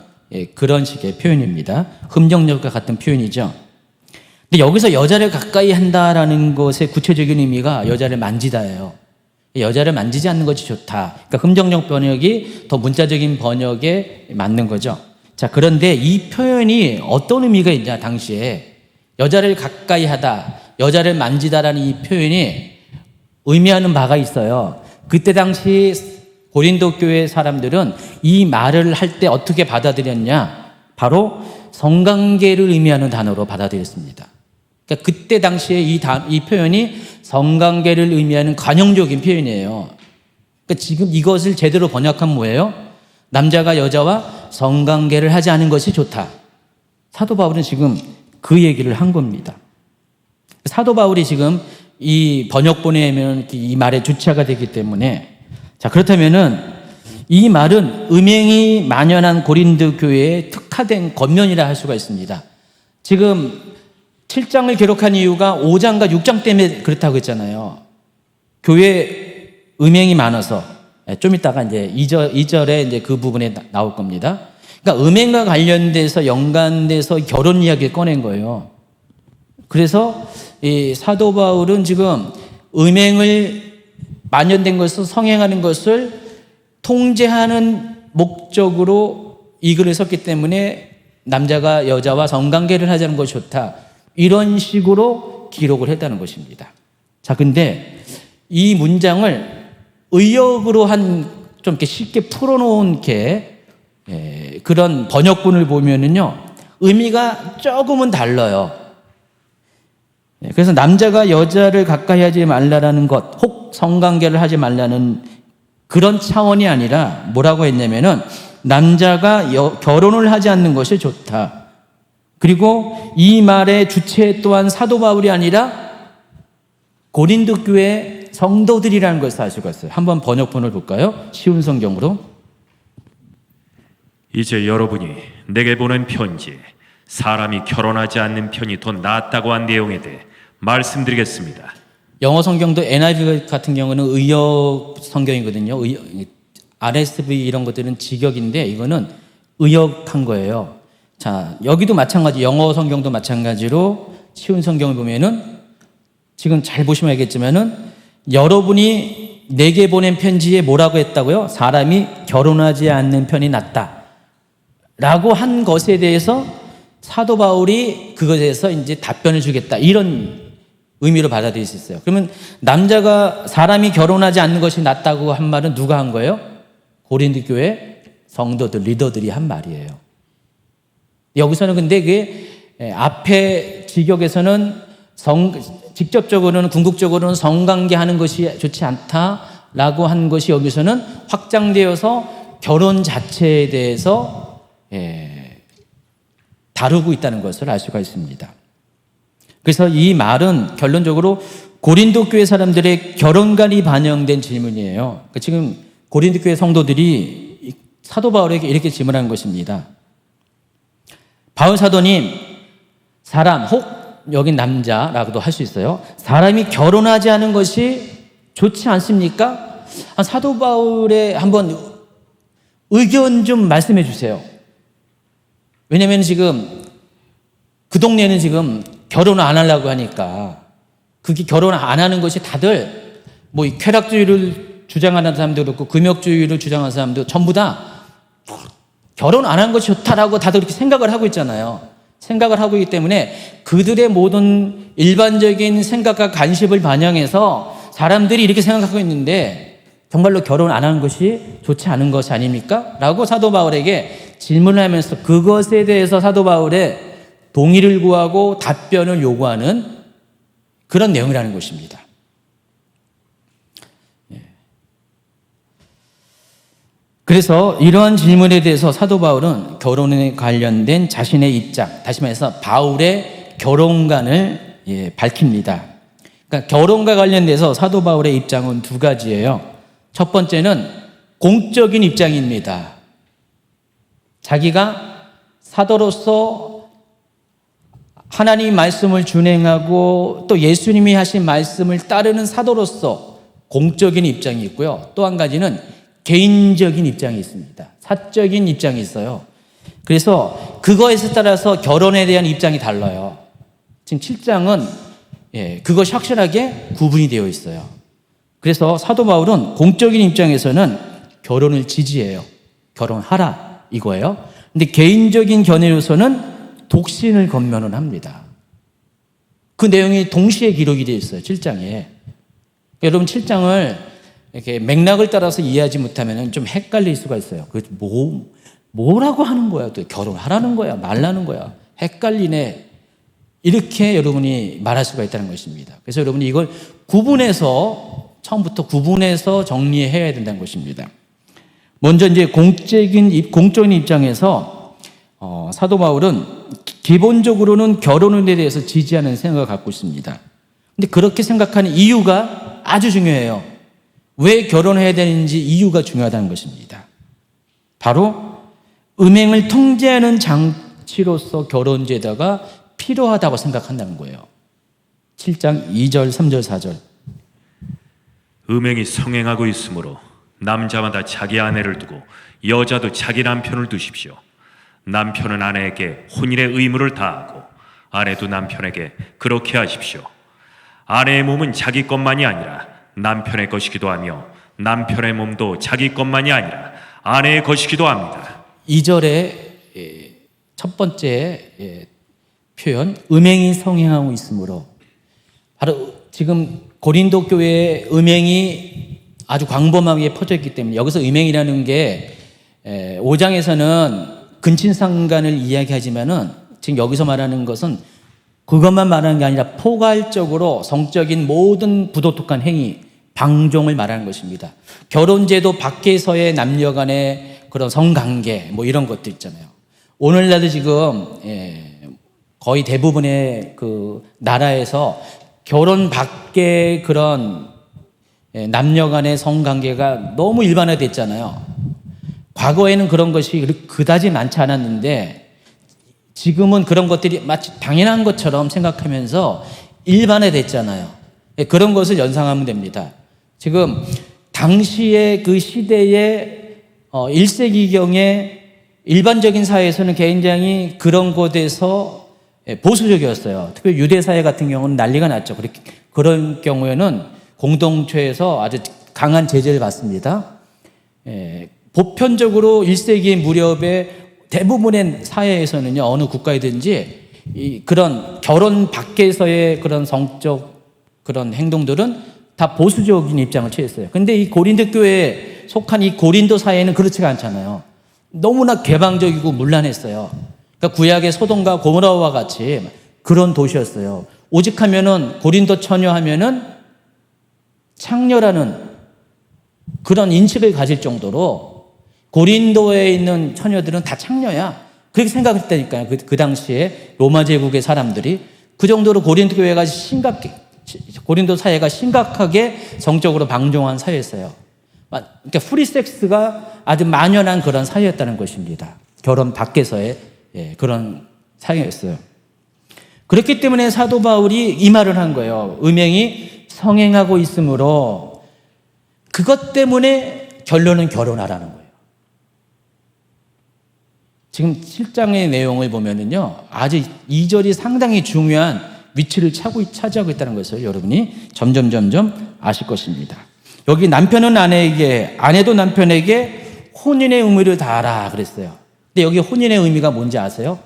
그런 식의 표현입니다. 흠정력과 같은 표현이죠. 근데 여기서 여자를 가까이 한다라는 것의 구체적인 의미가 여자를 만지다예요. 여자를 만지지 않는 것이 좋다. 그러니까 흠정력 번역이 더 문자적인 번역에 맞는 거죠. 자, 그런데 이 표현이 어떤 의미가 있냐, 당시에 여자를 가까이 하다, 여자를 만지다라는 이 표현이 의미하는 바가 있어요. 그때 당시 고린도 교회 사람들은 이 말을 할 때 어떻게 받아들였냐? 바로 성관계를 의미하는 단어로 받아들였습니다. 그러니까 그때 당시에 이 표현이 성관계를 의미하는 관용적인 표현이에요. 그러니까 지금 이것을 제대로 번역하면 뭐예요? 남자가 여자와 성관계를 하지 않은 것이 좋다. 사도 바울은 지금 그 얘기를 한 겁니다. 사도 바울이 지금 이 번역본에 보면 이 말의 주체가 되기 때문에, 자, 그렇다면은 이 말은 음행이 만연한 고린도 교회에 특화된 겉면이라 할 수가 있습니다. 지금 7장을 기록한 이유가 5장과 6장 때문에 그렇다고 했잖아요. 교회 음행이 많아서. 좀 이따가 이제 2절에 이제 그 부분에 나올 겁니다. 그러니까 음행과 관련돼서 연관돼서 결혼 이야기를 꺼낸 거예요. 그래서 이 사도 바울은 지금 음행을 만연된 것을 성행하는 것을 통제하는 목적으로 이 글을 썼기 때문에 남자가 여자와 성관계를 하자는 것이 좋다, 이런 식으로 기록을 했다는 것입니다. 자, 근데 이 문장을 의역으로 좀 이렇게 쉽게 풀어놓은 그런 번역본을 보면은요, 의미가 조금은 달라요. 그래서 남자가 여자를 가까이 하지 말라라는 것, 혹 성관계를 하지 말라는 그런 차원이 아니라 뭐라고 했냐면은 남자가 결혼을 하지 않는 것이 좋다. 그리고 이 말의 주체 또한 사도 바울이 아니라 고린도 교회 성도들이라는 것을 알 수가 있어요. 한번 번역본을 볼까요? 쉬운 성경으로. 이제 여러분이 내게 보낸 편지, 사람이 결혼하지 않는 편이 더 낫다고 한 내용에 대해 말씀드리겠습니다. 영어 성경도 NIV 같은 경우는 의역 성경이거든요. RSV 이런 것들은 직역인데 이거는 의역한 거예요. 자, 여기도 마찬가지, 영어 성경도 마찬가지로 쉬운 성경을 보면은 지금 잘 보시면 알겠지만은 여러분이 내게 보낸 편지에 뭐라고 했다고요? 사람이 결혼하지 않는 편이 낫다 라고 한 것에 대해서 사도 바울이 그것에 대해서 이제 답변을 주겠다, 이런 의미로 받아들일 수 있어요. 그러면 남자가 사람이 결혼하지 않는 것이 낫다고 한 말은 누가 한 거예요? 고린도 교회 성도들, 리더들이 한 말이에요. 여기서는 근데 그게 앞에 직역에서는 직접적으로는 궁극적으로는 성관계하는 것이 좋지 않다라고 한 것이 여기서는 확장되어서 결혼 자체에 대해서 다루고 있다는 것을 알 수가 있습니다. 그래서 이 말은 결론적으로 고린도 교회 사람들의 결혼관이 반영된 질문이에요. 지금 고린도 교회 성도들이 사도 바울에게 이렇게 질문한 것입니다. 바울 사도님, 사람 혹 여긴 남자라고도 할 수 있어요. 사람이 결혼하지 않은 것이 좋지 않습니까? 사도 바울의 한번 의견 좀 말씀해 주세요. 왜냐하면 지금 그 동네는 지금 결혼을 안 하려고 하니까 그게 결혼 안 하는 것이 다들 뭐 쾌락주의를 주장하는 사람도 그렇고 금욕주의를 주장하는 사람도 전부 다 결혼 안 한 것이 좋다라고 다들 그렇게 생각을 하고 있잖아요. 생각을 하고 있기 때문에 그들의 모든 일반적인 생각과 관심을 반영해서 사람들이 이렇게 생각하고 있는데 정말로 결혼 안 하는 것이 좋지 않은 것이 아닙니까? 라고 사도 바울에게 질문을 하면서 그것에 대해서 사도 바울의 동의를 구하고 답변을 요구하는 그런 내용이라는 것입니다. 그래서 이러한 질문에 대해서 사도 바울은 결혼에 관련된 자신의 입장, 다시 말해서 바울의 결혼관을 밝힙니다. 그러니까 결혼과 관련돼서 사도 바울의 입장은 두 가지예요. 첫 번째는 공적인 입장입니다. 자기가 사도로서 하나님 말씀을 준행하고 또 예수님이 하신 말씀을 따르는 사도로서 공적인 입장이 있고요. 또 한 가지는 개인적인 입장이 있습니다. 사적인 입장이 있어요. 그래서 그거에 따라서 결혼에 대한 입장이 달라요. 지금 7장은 그것이 확실하게 구분이 되어 있어요. 그래서 사도 바울은 공적인 입장에서는 결혼을 지지해요. 결혼하라 이거예요. 근데 개인적인 견해로서는 독신을 권면을 합니다. 그 내용이 동시에 기록이 되어 있어요. 7장에. 여러분 7장을 이렇게 맥락을 따라서 이해하지 못하면 좀 헷갈릴 수가 있어요. 뭐라고 하는 거야? 또 결혼하라는 거야? 말라는 거야? 헷갈리네. 이렇게 여러분이 말할 수가 있다는 것입니다. 그래서 여러분이 이걸 처음부터 구분해서 정리해야 된다는 것입니다. 먼저 이제 공적인 입장에서 사도 바울은 기본적으로는 결혼에 대해서 지지하는 생각을 갖고 있습니다. 근데 그렇게 생각하는 이유가 아주 중요해요. 왜 결혼해야 되는지 이유가 중요하다는 것입니다. 바로 음행을 통제하는 장치로서 결혼제도가 필요하다고 생각한다는 거예요. 7장 2절, 3절, 4절. 음행이 성행하고 있으므로 남자마다 자기 아내를 두고 여자도 자기 남편을 두십시오. 남편은 아내에게 혼인의 의무를 다하고 아내도 남편에게 그렇게 하십시오. 아내의 몸은 자기 것만이 아니라 남편의 것이기도 하며 남편의 몸도 자기 것만이 아니라 아내의 것이기도 합니다. 2절의 첫 번째 표현, 음행이 성행하고 있으므로, 바로 지금 고린도 교회에 음행이 아주 광범하게 퍼져 있기 때문에 여기서 음행이라는 게 5장에서는 근친상간을 이야기하지만은 지금 여기서 말하는 것은 그것만 말하는 게 아니라 포괄적으로 성적인 모든 부도덕한 행위, 방종을 말하는 것입니다. 결혼제도 밖에서의 남녀 간의 그런 성관계 뭐 이런 것도 있잖아요. 오늘날도 지금 거의 대부분의 그 나라에서 결혼 밖의 그런 남녀 간의 성관계가 너무 일반화됐잖아요. 과거에는 그런 것이 그다지 많지 않았는데 지금은 그런 것들이 마치 당연한 것처럼 생각하면서 일반화됐잖아요. 그런 것을 연상하면 됩니다. 지금 당시의 그 시대의 1세기경의 일반적인 사회에서는 굉장히 그런 것에서 보수적이었어요. 특히 유대 사회 같은 경우는 난리가 났죠. 그런 경우에는 공동체에서 아주 강한 제재를 받습니다. 보편적으로 1세기 무렵에 대부분의 사회에서는요, 어느 국가이든지 그런 결혼 밖에서의 그런 성적 그런 행동들은 다 보수적인 입장을 취했어요. 근데 이 고린도 교회에 속한 이 고린도 사회는 그렇지가 않잖아요. 너무나 개방적이고 문란했어요. 그러니까 구약의 소돔과 고모라와 같이 그런 도시였어요. 오직 하면은 고린도 처녀 하면은 창녀라는 그런 인식을 가질 정도로 고린도에 있는 처녀들은 다 창녀야. 그렇게 생각했다니까요. 그 당시에 로마 제국의 사람들이 그 정도로 고린도 교회가 고린도 사회가 심각하게 성적으로 방종한 사회였어요. 그러니까 프리섹스가 아주 만연한 그런 사회였다는 것입니다. 결혼 밖에서의 그런 사회였어요. 그렇기 때문에 사도 바울이 이 말을 한 거예요. 음행이 성행하고 있으므로 그것 때문에 결론은 결혼하라는 거예요. 지금 7장의 내용을 보면은요, 아주 2절이 상당히 중요한 위치를 차지하고 있다는 것을 여러분이 점점 아실 것입니다. 여기 남편은 아내에게, 아내도 남편에게 혼인의 의무를 다하라 그랬어요. 근데 여기 혼인의 의미가 뭔지 아세요?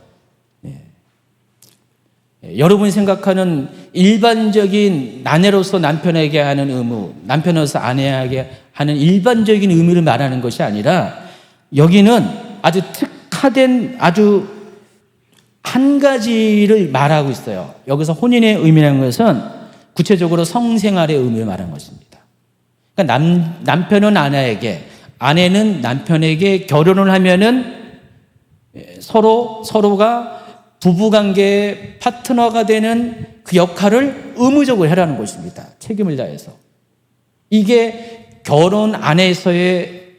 여러분이 생각하는 일반적인 아내로서 남편에게 하는 의무, 남편으로서 아내에게 하는 일반적인 의미를 말하는 것이 아니라 여기는 아주 특화된 아주 한 가지를 말하고 있어요. 여기서 혼인의 의미라는 것은 구체적으로 성생활의 의미를 말하는 것입니다. 그러니까 남편은 아내는 남편에게 결혼을 하면은 서로가 부부관계의 파트너가 되는 그 역할을 의무적으로 해라는 것입니다. 책임을 다해서. 이게 결혼 안에서의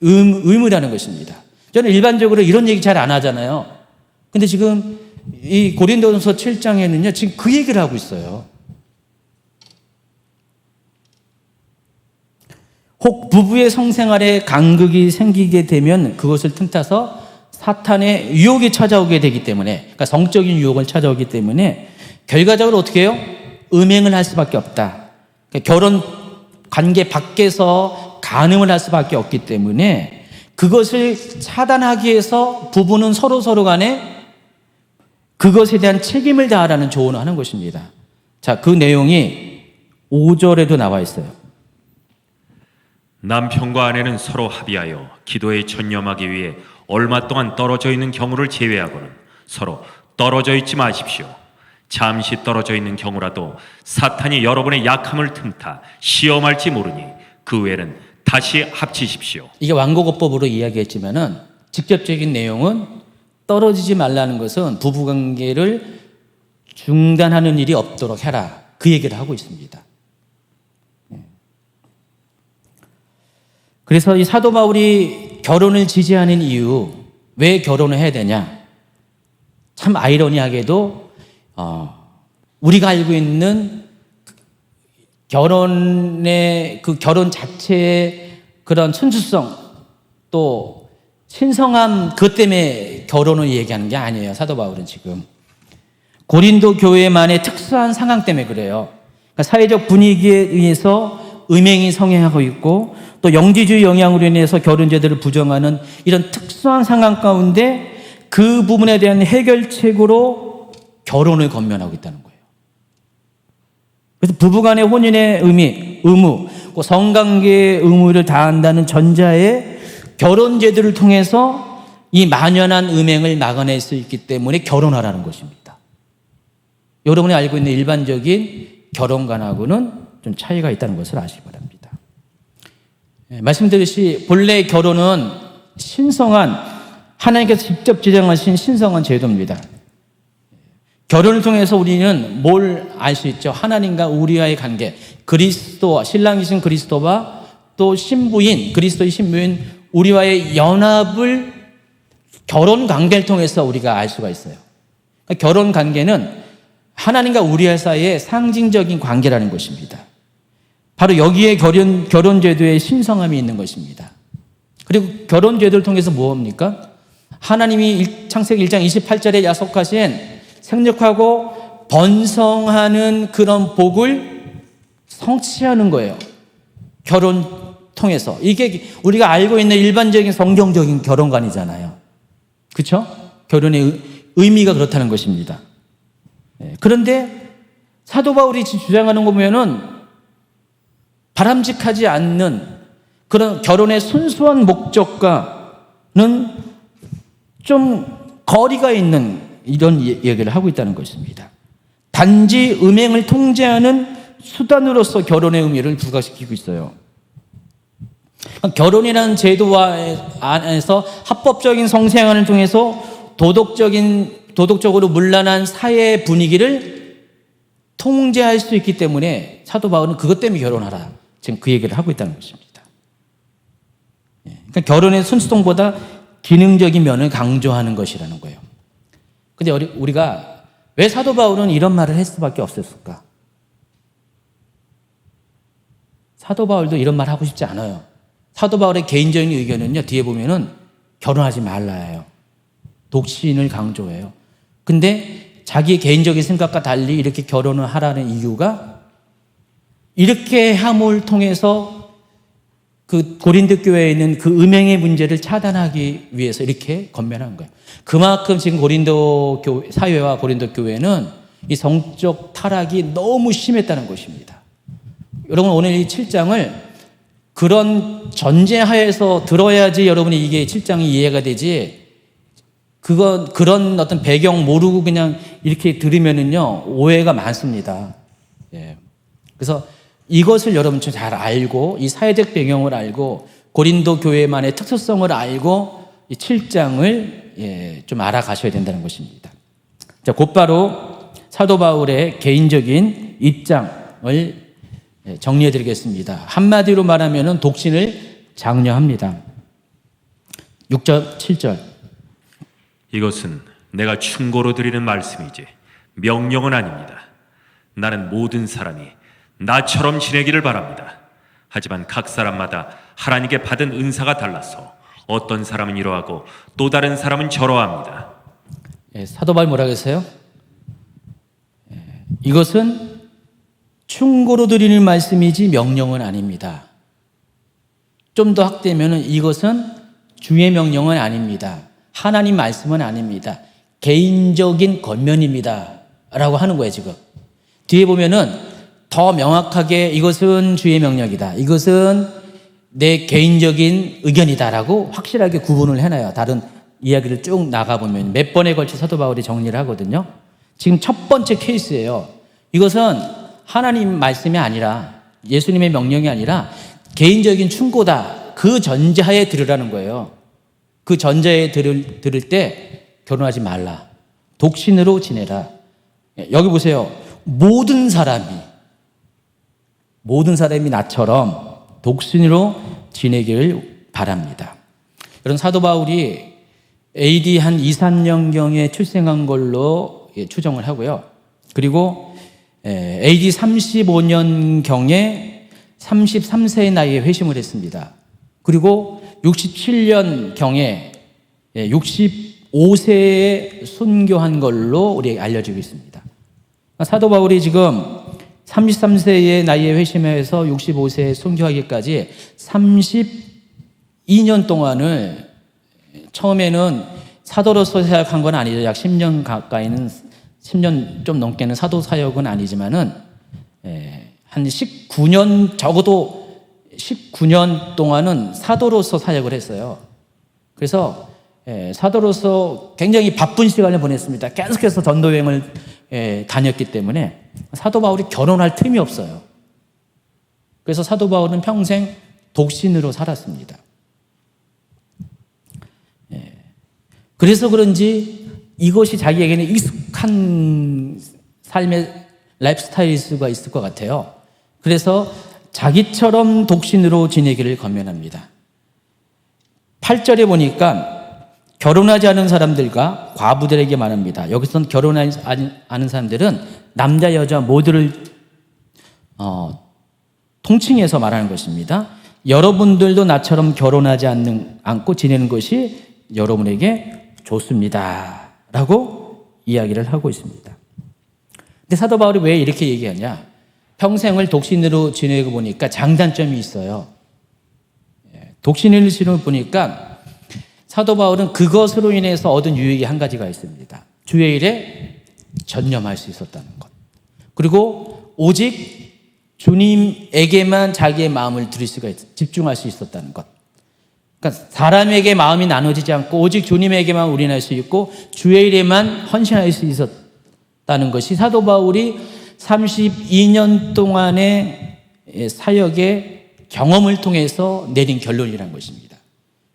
의무라는 것입니다. 저는 일반적으로 이런 얘기 잘 안 하잖아요. 근데 지금 이 고린도전서 7장에는요, 지금 그 얘기를 하고 있어요. 혹 부부의 성생활에 간극이 생기게 되면 그것을 틈타서 사탄의 유혹이 찾아오게 되기 때문에, 그러니까 성적인 유혹을 찾아오기 때문에 결과적으로 어떻게 해요? 음행을 할 수밖에 없다. 그러니까 결혼 관계 밖에서 간음을 할 수밖에 없기 때문에 그것을 차단하기 위해서 부부는 서로 간에 그것에 대한 책임을 다하라는 조언을 하는 것입니다. 자, 그 내용이 5절에도 나와 있어요. 남편과 아내는 서로 합의하여 기도에 전념하기 위해 얼마 동안 떨어져 있는 경우를 제외하고는 서로 떨어져 있지 마십시오. 잠시 떨어져 있는 경우라도 사탄이 여러분의 약함을 틈타 시험할지 모르니 그 외에는 다시 합치십시오. 이게 완곡어법으로 이야기했지만은 직접적인 내용은 떨어지지 말라는 것은 부부관계를 중단하는 일이 없도록 해라. 그 얘기를 하고 있습니다. 그래서 이 사도 바울이 결혼을 지지하는 이유, 왜 결혼을 해야 되냐? 참 아이러니하게도 우리가 알고 있는 결혼의 그 결혼 자체의 그런 순수성 또 신성함 그것 때문에 결혼을 얘기하는 게 아니에요. 사도 바울은 지금 고린도 교회만의 특수한 상황 때문에 그래요. 그러니까 사회적 분위기에 의해서 음행이 성행하고 있고 또 영지주의 영향으로 인해서 결혼제도를 부정하는 이런 특수한 상황 가운데 그 부분에 대한 해결책으로 결혼을 권면하고 있다는 거예요. 그래서 부부간의 혼인의 의무, 성관계의 의무를 다한다는 전자의 결혼제도를 통해서 이 만연한 음행을 막아낼 수 있기 때문에 결혼하라는 것입니다. 여러분이 알고 있는 일반적인 결혼관하고는 좀 차이가 있다는 것을 아시기 바랍니다. 말씀드렸듯이 본래 결혼은 신성한 하나님께서 직접 지정하신 신성한 제도입니다. 결혼을 통해서 우리는 뭘 알 수 있죠? 하나님과 우리와의 관계, 그리스도와 신랑이신 그리스도와 또 신부인 그리스도의 신부인 우리와의 연합을 결혼 관계를 통해서 우리가 알 수가 있어요. 그러니까 결혼 관계는 하나님과 우리 사이의 상징적인 관계라는 것입니다. 바로 여기에 결혼 제도의 신성함이 있는 것입니다. 그리고 결혼 제도를 통해서 무엇입니까? 하나님이 창세기 1장 28절에 약속하신 생육하고 번성하는 그런 복을 성취하는 거예요. 결혼 통해서. 이게 우리가 알고 있는 일반적인 성경적인 결혼관이잖아요. 그렇죠? 결혼의 의미가 그렇다는 것입니다. 그런데 사도 바울이 주장하는 거 보면은 바람직하지 않는 그런 결혼의 순수한 목적과는 좀 거리가 있는 이런 얘기를 하고 있다는 것입니다. 단지 음행을 통제하는 수단으로서 결혼의 의미를 부각시키고 있어요. 결혼이라는 제도 안에서 합법적인 성생활을 통해서 도덕적으로 문란한 사회 분위기를 통제할 수 있기 때문에 사도 바울은 그것 때문에 결혼하라, 지금 그 얘기를 하고 있다는 것입니다. 그러니까 결혼의 순수성보다 기능적인 면을 강조하는 것이라는 거예요. 근데 우리가 왜 사도 바울은 이런 말을 할 수밖에 없었을까? 사도 바울도 이런 말 하고 싶지 않아요. 사도 바울의 개인적인 의견은요, 뒤에 보면은 결혼하지 말라예요. 독신을 강조해요. 근데 자기의 개인적인 생각과 달리 이렇게 결혼을 하라는 이유가 이렇게 함을 통해서 그 고린도 교회에 있는 그 음행의 문제를 차단하기 위해서 이렇게 건면한 거예요. 그만큼 지금 고린도 사회와 고린도 교회는 이 성적 타락이 너무 심했다는 것입니다. 여러분, 오늘 이 7장을 그런 전제하에서 들어야지 여러분이 이게 7장이 이해가 되지, 그런 어떤 배경 모르고 그냥 이렇게 들으면은요, 오해가 많습니다. 예. 그래서 이것을 여러분 좀 잘 알고, 이 사회적 배경을 알고, 고린도 교회만의 특수성을 알고, 이 7장을 좀 알아가셔야 된다는 것입니다. 자, 곧바로 사도 바울의 개인적인 입장을 정리해 드리겠습니다. 한마디로 말하면 독신을 장려합니다. 6절, 7절. 이것은 내가 충고로 드리는 말씀이지 명령은 아닙니다. 나는 모든 사람이 나처럼 지내기를 바랍니다. 하지만 각 사람마다 하나님께 받은 은사가 달라서 어떤 사람은 이러하고 또 다른 사람은 저러합니다. 사도 바울이 뭐라고 했어요? 이것은 충고로 드리는 말씀이지 명령은 아닙니다. 좀 더 확대하면 이것은 주의 명령은 아닙니다. 하나님 말씀은 아닙니다. 개인적인 권면입니다 라고 하는 거예요. 지금 뒤에 보면은 더 명확하게 이것은 주의 명령이다, 이것은 내 개인적인 의견이다 라고 확실하게 구분을 해놔요. 다른 이야기를 쭉 나가보면 몇 번에 걸쳐 사도 바울이 정리를 하거든요. 지금 첫 번째 케이스예요. 이것은 하나님 말씀이 아니라, 예수님의 명령이 아니라 개인적인 충고다, 그 전제하에 들으라는 거예요. 그 전제에 들을 때 결혼하지 말라, 독신으로 지내라. 여기 보세요. 모든 사람이 나처럼 독신으로 지내기를 바랍니다. 여러분, 사도 바울이 AD 한 2, 3년경에 출생한 걸로 추정을 하고요. 그리고 AD 35년경에 33세의 나이에 회심을 했습니다. 그리고 67년경에 65세에 순교한 걸로 우리 알려지고 있습니다. 사도 바울이 지금 33세의 나이에 회심해서 65세에 순교하기까지 32년 동안을, 처음에는 사도로서 사역한 건 아니죠. 약 10년 가까이는, 10년 좀 넘게는 사도 사역은 아니지만은 한 19년, 적어도 19년 동안은 사도로서 사역을 했어요. 그래서 사도로서 굉장히 바쁜 시간을 보냈습니다. 계속해서 전도 여행을 다녔기 때문에 사도 바울이 결혼할 틈이 없어요. 그래서 사도 바울은 평생 독신으로 살았습니다. 그래서 그런지 이것이 자기에게는 익숙한 삶의 라이프 스타일일 수가 있을 것 같아요. 그래서 자기처럼 독신으로 지내기를 권면합니다. 8절에 보니까 결혼하지 않은 사람들과 과부들에게 말합니다. 여기서 결혼하지 않은 사람들은 남자 여자 모두를 통칭해서 말하는 것입니다. 여러분들도 나처럼 결혼하지 않고 지내는 것이 여러분에게 좋습니다 라고 이야기를 하고 있습니다. 근데 사도 바울이 왜 이렇게 얘기하냐? 평생을 독신으로 지내고 보니까 장단점이 있어요. 독신을 지내고 보니까 사도 바울은 그것으로 인해서 얻은 유익이 한 가지가 있습니다. 주의 일에 전념할 수 있었다는 것. 그리고 오직 주님에게만 자기의 마음을 드릴 수가 집중할 수 있었다는 것. 그러니까 사람에게 마음이 나눠지지 않고 오직 주님에게만 올인할 수 있고 주의 일에만 헌신할 수 있었다는 있었다는 것이 사도 바울이 32년 동안의 사역의 경험을 통해서 내린 결론이라는 것입니다.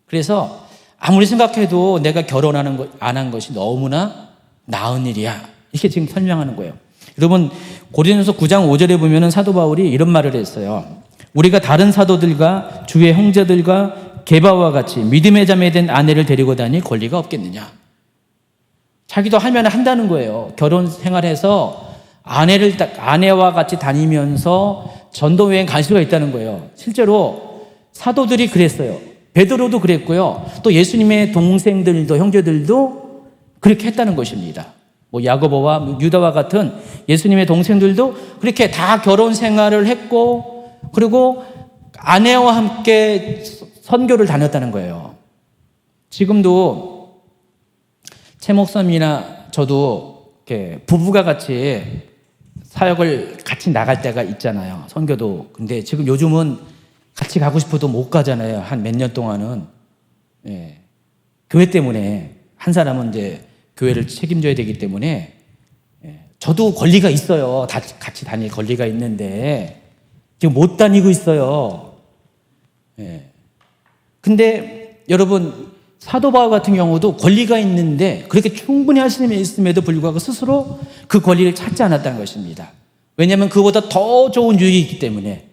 그래서 아무리 생각해도 내가 결혼하는 것 안 한 것이 너무나 나은 일이야, 이렇게 지금 설명하는 거예요. 여러분, 고린도서 9장 5절에 보면은 사도 바울이 이런 말을 했어요. 우리가 다른 사도들과 주의 형제들과 게바와 같이 믿음의 자매에 된 아내를 데리고 다닐 권리가 없겠느냐. 자기도 하면 한다는 거예요. 결혼 생활해서 아내와 같이 다니면서 전도 여행 갈 수가 있다는 거예요. 실제로 사도들이 그랬어요. 베드로도 그랬고요. 또 예수님의 동생들도, 형제들도 그렇게 했다는 것입니다. 뭐 야고보와 유다와 같은 예수님의 동생들도 그렇게 다 결혼 생활을 했고, 그리고 아내와 함께 선교를 다녔다는 거예요. 지금도 최 목사님이나 저도 이렇게 부부가 같이 사역을 같이 나갈 때가 있잖아요. 선교도. 근데 지금 요즘은 같이 가고 싶어도 못 가잖아요. 한 몇 년 동안은. 예. 교회 때문에 한 사람은 이제 교회를 책임져야 되기 때문에, 예. 저도 권리가 있어요. 같이 다닐 권리가 있는데 지금 못 다니고 있어요. 예. 근데 여러분, 사도 바울 같은 경우도 권리가 있는데 그렇게 충분히 하심에도 불구하고 스스로 그 권리를 찾지 않았다는 것입니다. 왜냐하면 그보다 더 좋은 유익이 있기 때문에.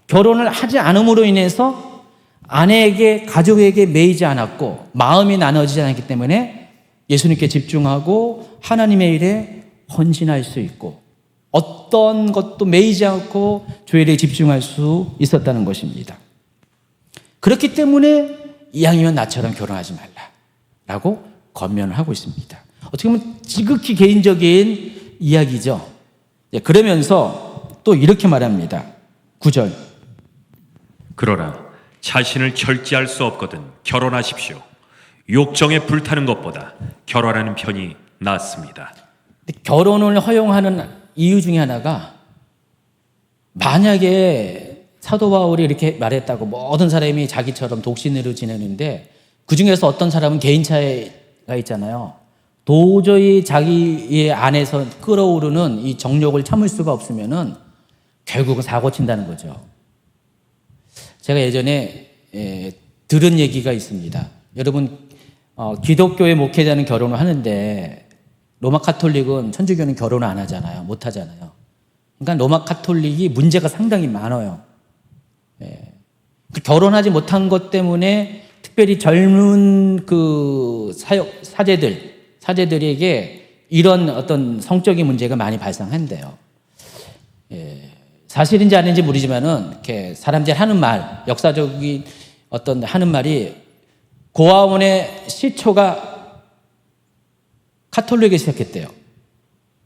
결혼을 하지 않음으로 인해서 아내에게, 가족에게 매이지 않았고 마음이 나눠지지 않았기 때문에 예수님께 집중하고 하나님의 일에 헌신할 수 있고 어떤 것도 매이지 않고 교회 일에 집중할 수 있었다는 것입니다. 그렇기 때문에 이왕이면 나처럼 결혼하지 말라라고 권면을 하고 있습니다. 어떻게 보면 지극히 개인적인 이야기죠. 그러면서 또 이렇게 말합니다. 9절. 그러나 자신을 절제할 수 없거든 결혼하십시오. 욕정에 불타는 것보다 결혼하는 편이 낫습니다. 결혼을 허용하는 이유 중에 하나가, 만약에 사도 바울이 이렇게 말했다고 모든 사람이 자기처럼 독신으로 지내는데 그 중에서 어떤 사람은 개인차가 있잖아요. 도저히 자기의 안에서 끓어오르는 이 정욕을 참을 수가 없으면은 결국은 사고 친다는 거죠. 제가 예전에 들은 얘기가 있습니다. 여러분, 기독교의 목회자는 결혼을 하는데 로마 카톨릭은, 천주교는 결혼을 안 하잖아요. 못 하잖아요. 그러니까 로마 카톨릭이 문제가 상당히 많아요. 결혼하지 못한 것 때문에 특별히 젊은 그 사제들에게 이런 어떤 성적인 문제가 많이 발생한대요. 사실인지 아닌지 모르지만은 이렇게 사람들이 하는 말, 역사적인 어떤 하는 말이, 고아원의 시초가 카톨릭에 시작했대요.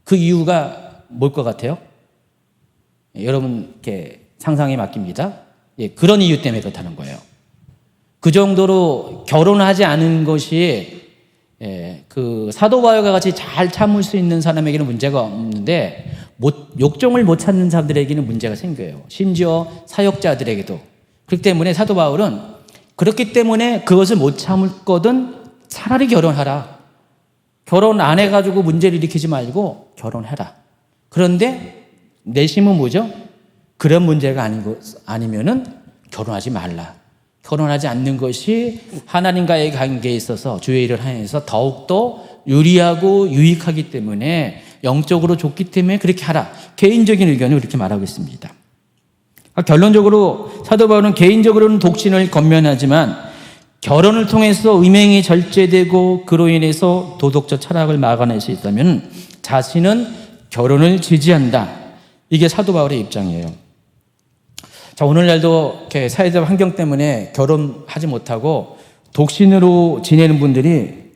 그 이유가 뭘 것 같아요? 여러분 이렇게 상상에 맡깁니다. 그런 이유 때문에 그렇다는 거예요. 그 정도로 결혼하지 않은 것이 그 사도 바울과 같이 잘 참을 수 있는 사람에게는 문제가 없는데 욕정을 못 찾는 사람들에게는 문제가 생겨요. 심지어 사역자들에게도. 그렇기 때문에 사도 바울은 그렇기 때문에 그것을 못 참을 거든 차라리 결혼하라. 결혼 안 해가지고 문제를 일으키지 말고 결혼해라. 그런데 내심은 뭐죠? 그런 문제가 아니면은 결혼하지 말라. 결혼하지 않는 것이 하나님과의 관계에 있어서 주의 일을 하면서 더욱더 유리하고 유익하기 때문에, 영적으로 좋기 때문에 그렇게 하라. 개인적인 의견을 이렇게 말하고 있습니다. 결론적으로 사도 바울은 개인적으로는 독신을 권면하지만 결혼을 통해서 음행이 절제되고 그로 인해서 도덕적 철학을 막아낼 수 있다면 자신은 결혼을 지지한다. 이게 사도 바울의 입장이에요. 자, 오늘날도 이렇게 사회적 환경 때문에 결혼하지 못하고 독신으로 지내는 분들이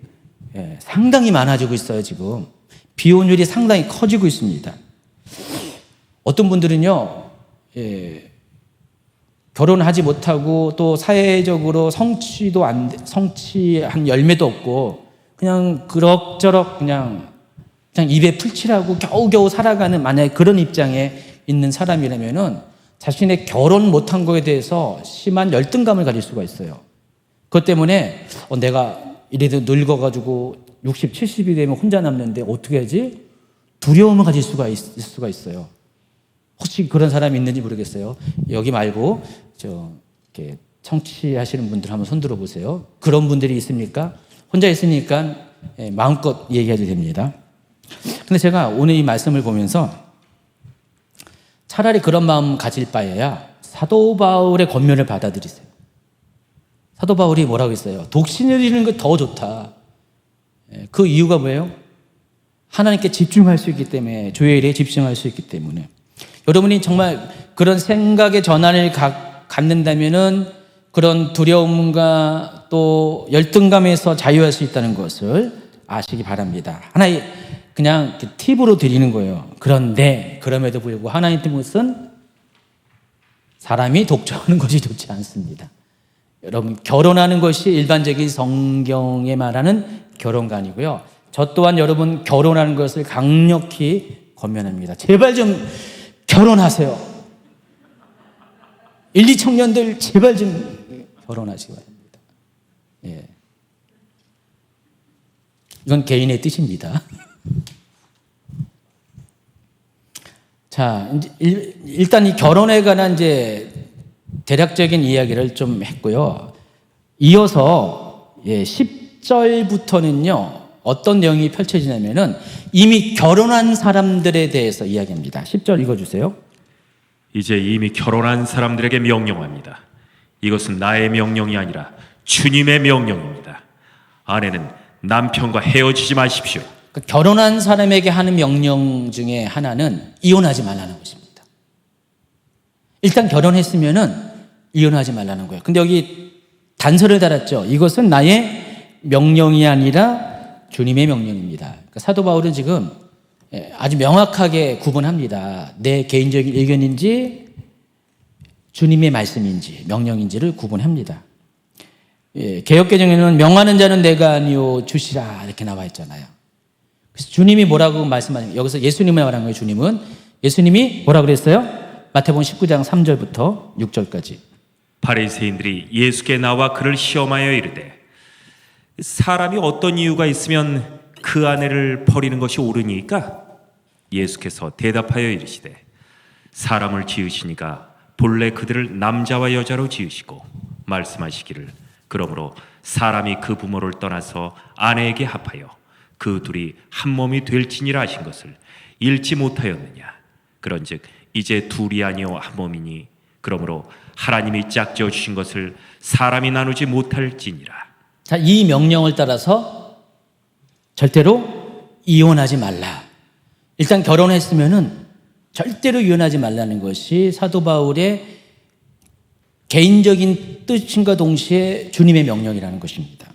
상당히 많아지고 있어요. 지금 비혼율이 상당히 커지고 있습니다. 어떤 분들은요, 결혼하지 못하고 또 사회적으로 성취한 열매도 없고 그냥 그럭저럭 그냥 입에 풀칠하고 겨우겨우 살아가는, 만약에 그런 입장에 있는 사람이라면은 자신의 결혼 못한 거에 대해서 심한 열등감을 가질 수가 있어요. 그것 때문에 내가 이래도 늙어가지고 60, 70이 되면 혼자 남는데 어떻게 하지? 두려움을 가질 수가 있을 수가 있어요. 혹시 그런 사람이 있는지 모르겠어요. 여기 말고 이렇게 청취하시는 분들 한번 손 들어보세요. 그런 분들이 있습니까? 혼자 있으니까 마음껏 얘기해도 됩니다. 근데 제가 오늘 이 말씀을 보면서 차라리 그런 마음 가질 바에야 사도 바울의 권면을 받아들이세요. 사도 바울이 뭐라고 했어요? 독신을 잃는 게 더 좋다. 그 이유가 뭐예요? 하나님께 집중할 수 있기 때문에, 주의 일에 집중할 수 있기 때문에. 여러분이 정말 그런 생각의 전환을 갖는다면은 그런 두려움과 또 열등감에서 자유할 수 있다는 것을 아시기 바랍니다. 하나의 그냥 팁으로 드리는 거예요. 그런데 그럼에도 불구하고 하나님 뜻은 사람이 독점하는 것이 좋지 않습니다. 여러분, 결혼하는 것이 일반적인 성경에 말하는 결혼가 아니고요. 저 또한 여러분 결혼하는 것을 강력히 권면합니다. 제발 좀 결혼하세요. 1, 2 청년들 제발 좀 결혼하시기 바랍니다. 예. 이건 개인의 뜻입니다. 자, 일단 이 결혼에 관한 이제 대략적인 이야기를 좀 했고요. 이어서 10절부터는요, 어떤 내용이 펼쳐지냐면은 이미 결혼한 사람들에 대해서 이야기합니다. 10절 읽어주세요. 이제 이미 결혼한 사람들에게 명령합니다. 이것은 나의 명령이 아니라 주님의 명령입니다. 아내는 남편과 헤어지지 마십시오. 결혼한 사람에게 하는 명령 중에 하나는 이혼하지 말라는 것입니다. 일단 결혼했으면은 이혼하지 말라는 거예요. 근데 여기 단서를 달았죠. 이것은 나의 명령이 아니라 주님의 명령입니다. 그러니까 사도 바울은 지금 아주 명확하게 구분합니다. 내 개인적인 의견인지 주님의 말씀인지 명령인지를 구분합니다. 개역개정에는 명하는 자는 내가 아니요 주시라 이렇게 나와 있잖아요. 그래서 주님이 뭐라고 말씀하시는, 여기서 예수님을 말한 거예요. 주님은 예수님이 뭐라 그랬어요? 마태복음 19장 3절부터 6절까지. 바리새인들이 예수께 나와 그를 시험하여 이르되 사람이 어떤 이유가 있으면 그 아내를 버리는 것이 옳으니까? 예수께서 대답하여 이르시되 사람을 지으시니가 본래 그들을 남자와 여자로 지으시고 말씀하시기를 그러므로 사람이 그 부모를 떠나서 아내에게 합하여 그 둘이 한 몸이 될지니라 하신 것을 읽지 못하였느냐. 그런즉 이제 둘이 아니요 한 몸이니 그러므로 하나님이 짝지어 주신 것을 사람이 나누지 못할지니라. 자, 이 명령을 따라서 절대로 이혼하지 말라. 일단 결혼했으면은 절대로 이혼하지 말라는 것이 사도 바울의 개인적인 뜻인과 동시에 주님의 명령이라는 것입니다.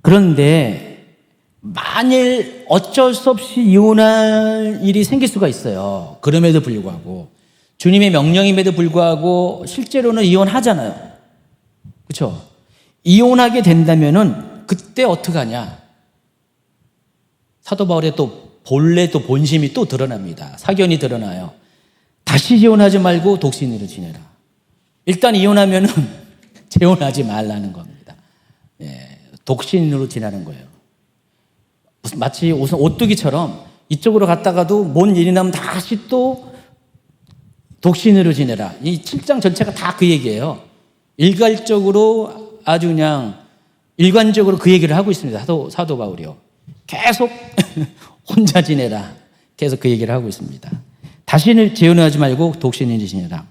그런데 만일 어쩔 수 없이 이혼할 일이 생길 수가 있어요. 그럼에도 불구하고 주님의 명령임에도 불구하고 실제로는 이혼하잖아요. 그렇죠? 이혼하게 된다면은 그때 어떻게 하냐? 사도 바울의 또 본래 또 본심이 또 드러납니다. 사견이 드러나요. 다시 이혼하지 말고 독신으로 지내라. 일단 이혼하면은 재혼하지 말라는 겁니다. 독신으로 지내는 거예요. 마치 우선 오뚜기처럼 이쪽으로 갔다가도 뭔 일이 나면 다시 또 독신으로 지내라. 이 7장 전체가 다 그 얘기예요. 일괄적으로 아주 그냥 일관적으로 그 얘기를 하고 있습니다. 사도 바울이요. 계속 혼자 지내라. 계속 그 얘기를 하고 있습니다. 다시는 재혼하지 말고 독신으로 지내라.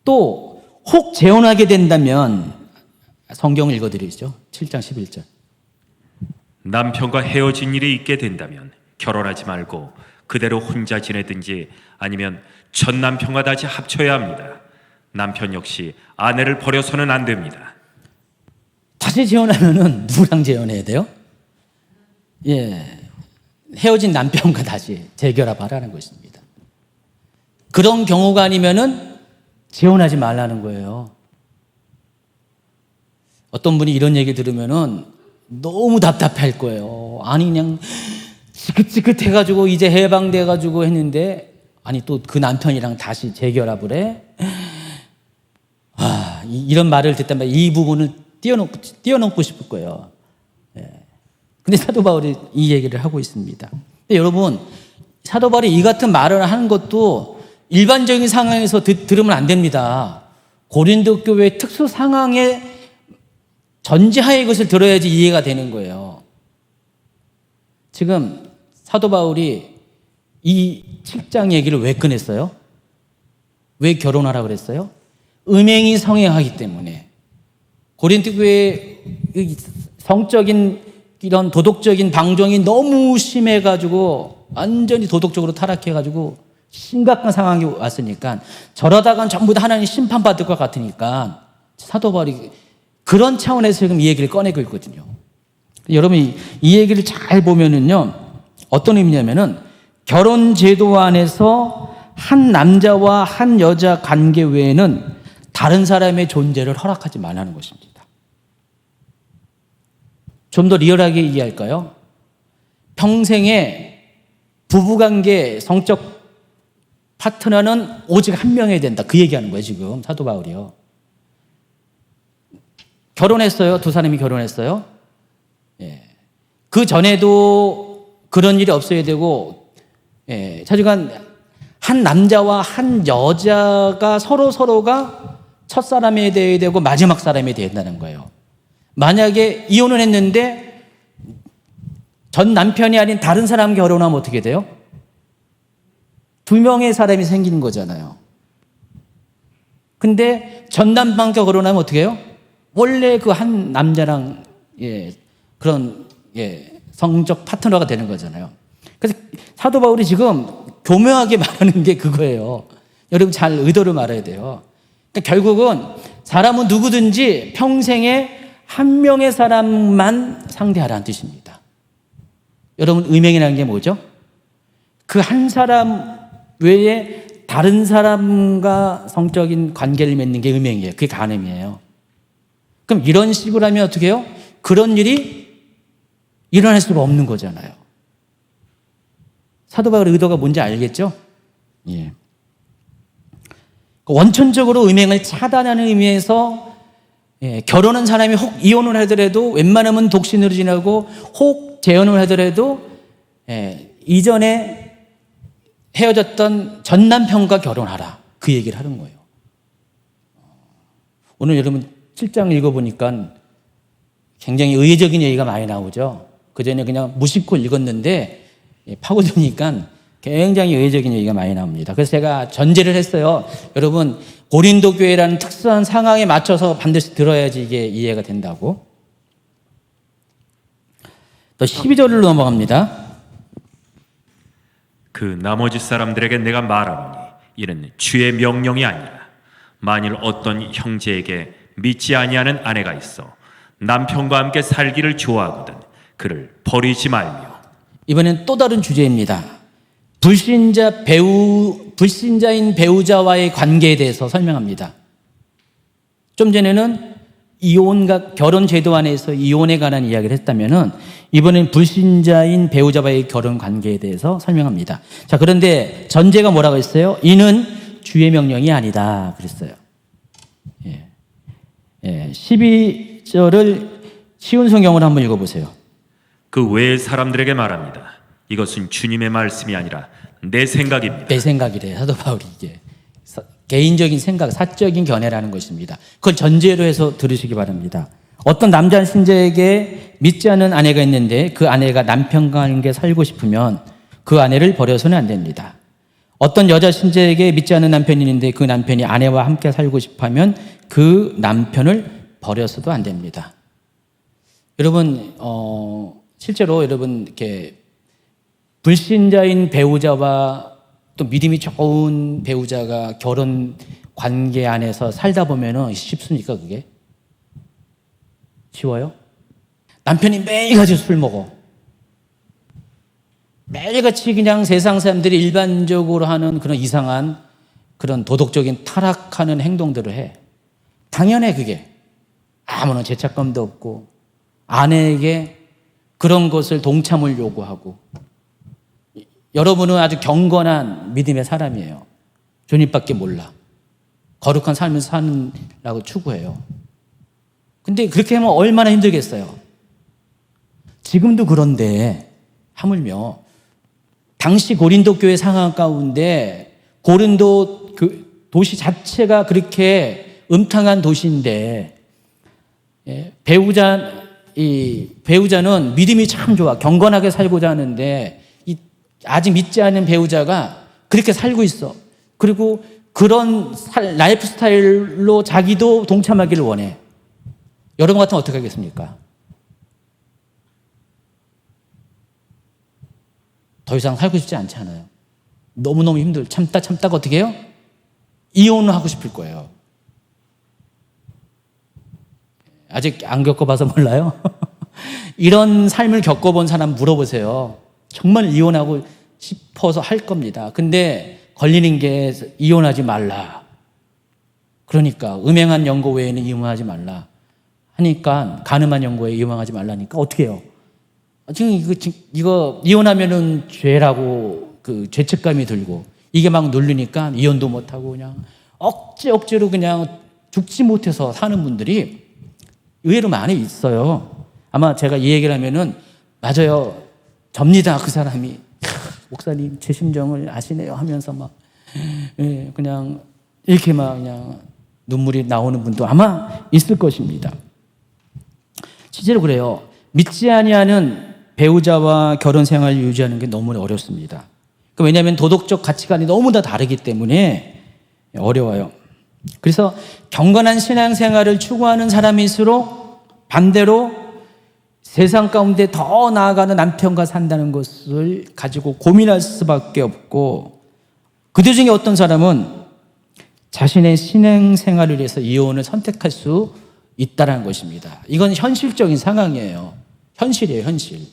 또 혹 재혼하게 된다면 성경을 읽어드리죠. 7장 11절. 남편과 헤어진 일이 있게 된다면 결혼하지 말고 그대로 혼자 지내든지 아니면 전 남편과 다시 합쳐야 합니다. 남편 역시 아내를 버려서는 안 됩니다. 다시 재혼하면은 누구랑 재혼해야 돼요? 헤어진 남편과 다시 재결합하라는 것입니다. 그런 경우가 아니면은 재혼하지 말라는 거예요. 어떤 분이 이런 얘기 들으면은 너무 답답할 거예요. 아니 그냥 지긋지긋해가지고 이제 해방돼가지고 했는데 아니 또 그 남편이랑 다시 재결합을 해? 이런 말을 듣다면 이 부분을 뛰어넘고 싶을 거예요. 근데 사도 바울이 이 얘기를 하고 있습니다. 근데 여러분, 사도 바울이 이 같은 말을 하는 것도 일반적인 상황에서 들으면 안 됩니다. 고린도 교회의 특수 상황에 전제하에 이것을 들어야지 이해가 되는 거예요. 지금 사도 바울이 이 7장 얘기를 왜 꺼냈어요? 왜 결혼하라 그랬어요? 음행이 성행하기 때문에. 고린도 교회의 성적인 이런 도덕적인 방종이 너무 심해가지고 완전히 도덕적으로 타락해가지고 심각한 상황이 왔으니까 저러다간 전부 다 하나님 심판받을 것 같으니까 사도 바울이 그런 차원에서 지금 이 얘기를 꺼내고 있거든요. 여러분 이 얘기를 잘 보면은요 어떤 의미냐면은 결혼 제도 안에서 한 남자와 한 여자 관계 외에는 다른 사람의 존재를 허락하지 말라는 것입니다. 좀 더 리얼하게 이해할까요? 평생에 부부관계 성적 파트너는 오직 한 명이어야 된다. 그 얘기하는 거예요 지금 사도 바울이요. 결혼했어요. 두 사람이 결혼했어요. 예. 그 전에도 그런 일이 없어야 되고, 예. 자주간 한 남자와 한 여자가 서로가 첫사람이 되어야 되고 마지막 사람이 되어야 된다는 거예요. 만약에 이혼을 했는데 전 남편이 아닌 다른 사람 결혼하면 어떻게 돼요? 두 명의 사람이 생기는 거잖아요. 근데 전 남편과 결혼하면 어떻게 해요? 원래 그 한 남자랑 그런 성적 파트너가 되는 거잖아요. 그래서 사도 바울이 지금 교묘하게 말하는 게 그거예요. 여러분 잘 의도를 말해야 돼요. 그러니까 결국은 사람은 누구든지 평생에 한 명의 사람만 상대하라는 뜻입니다. 여러분 음행이라는 게 뭐죠? 그 한 사람 외에 다른 사람과 성적인 관계를 맺는 게 음행이에요. 그게 간음이에요. 그럼 이런 식으로 하면 어떻게 해요? 그런 일이 일어날 수가 없는 거잖아요. 사도 바울의 의도가 뭔지 알겠죠? 예. 원천적으로 음행을 차단하는 의미에서 결혼한 사람이 혹 이혼을 하더라도 웬만하면 독신으로 지내고 혹 재혼을 하더라도 이전에 헤어졌던 전 남편과 결혼하라. 그 얘기를 하는 거예요. 오늘 여러분 7장 읽어보니까 굉장히 의외적인 얘기가 많이 나오죠. 그전에 그냥 무심코 읽었는데 파고드니까 굉장히 의외적인 얘기가 많이 나옵니다. 그래서 제가 전제를 했어요. 여러분 고린도 교회라는 특수한 상황에 맞춰서 반드시 들어야지 이게 이해가 된다고. 또 12절로 넘어갑니다. 그 나머지 사람들에게 내가 말하노니 이는 주의 명령이 아니라 만일 어떤 형제에게 믿지 아니하는 아내가 있어 남편과 함께 살기를 좋아하거든 그를 버리지 말며. 이번엔 또 다른 주제입니다. 불신자인 배우자와의 관계에 대해서 설명합니다. 좀 전에는 이혼과 결혼 제도 안에서 이혼에 관한 이야기를 했다면은 이번엔 불신자인 배우자와의 결혼 관계에 대해서 설명합니다. 자, 그런데 전제가 뭐라고 했어요? 이는 주의 명령이 아니다. 그랬어요. 12절을 쉬운 성경으로 한번 읽어보세요. 그 외의 사람들에게 말합니다. 이것은 주님의 말씀이 아니라 내 생각입니다. 내 생각이래요. 사도 바울이 이게 개인적인 생각, 사적인 견해라는 것입니다. 그걸 전제로 해서 들으시기 바랍니다. 어떤 남자 신자에게 믿지 않는 아내가 있는데 그 아내가 남편과 함께 살고 싶으면 그 아내를 버려서는 안 됩니다. 어떤 여자 신자에게 믿지 않는 남편이 있는데 그 남편이 아내와 함께 살고 싶으면 그 남편을 버려서도 안 됩니다. 여러분, 실제로 여러분 이렇게 불신자인 배우자와 또 믿음이 좋은 배우자가 결혼 관계 안에서 살다 보면은 쉽습니까 그게? 쉬워요? 남편이 매일같이 술 먹어. 매일같이 그냥 세상 사람들이 일반적으로 하는 그런 이상한 그런 도덕적인 타락하는 행동들을 해. 당연해 그게. 아무런 죄책감도 없고 아내에게 그런 것을 동참을 요구하고. 여러분은 아주 경건한 믿음의 사람이에요. 주님밖에 몰라. 거룩한 삶을 사느라고 추구해요. 근데 그렇게 하면 얼마나 힘들겠어요. 지금도 그런데 하물며 당시 고린도 교회 상황 가운데 고린도 그 도시 자체가 그렇게 음탕한 도시인데 배우자는 믿음이 참 좋아 경건하게 살고자 하는데 아직 믿지 않은 배우자가 그렇게 살고 있어. 그리고 그런 라이프 스타일로 자기도 동참하기를 원해. 여러분 같으면 어떻게 하겠습니까? 더 이상 살고 싶지 않잖아요. 너무너무 참다가 어떻게 해요? 이혼을 하고 싶을 거예요. 아직 안 겪어봐서 몰라요. 이런 삶을 겪어본 사람 물어보세요. 정말 이혼하고 싶어서 할 겁니다. 근데 걸리는 게 이혼하지 말라. 그러니까 음행한 연고 외에는 이혼하지 말라 하니까 간음한 연고에 이혼하지 말라니까 어떻게 해요? 지금 이거 이혼하면은 죄라고 그 죄책감이 들고 이게 막 눌리니까 이혼도 못하고 그냥 억지로 그냥 죽지 못해서 사는 분들이 의외로 많이 있어요. 아마 제가 이 얘기를 하면은 맞아요. 접니다. 그 사람이. 목사님 제 심정을 아시네요 하면서 막 그냥 이렇게 막 그냥 눈물이 나오는 분도 아마 있을 것입니다. 실제로 그래요. 믿지 아니하는 배우자와 결혼 생활을 유지하는 게 너무 어렵습니다. 왜냐하면 도덕적 가치관이 너무 다 다르기 때문에 어려워요. 그래서 경건한 신앙생활을 추구하는 사람일수록 반대로 세상 가운데 더 나아가는 남편과 산다는 것을 가지고 고민할 수밖에 없고 그들 중에 어떤 사람은 자신의 신앙생활을 위해서 이혼을 선택할 수 있다는 것입니다. 이건 현실적인 상황이에요. 현실이에요, 현실.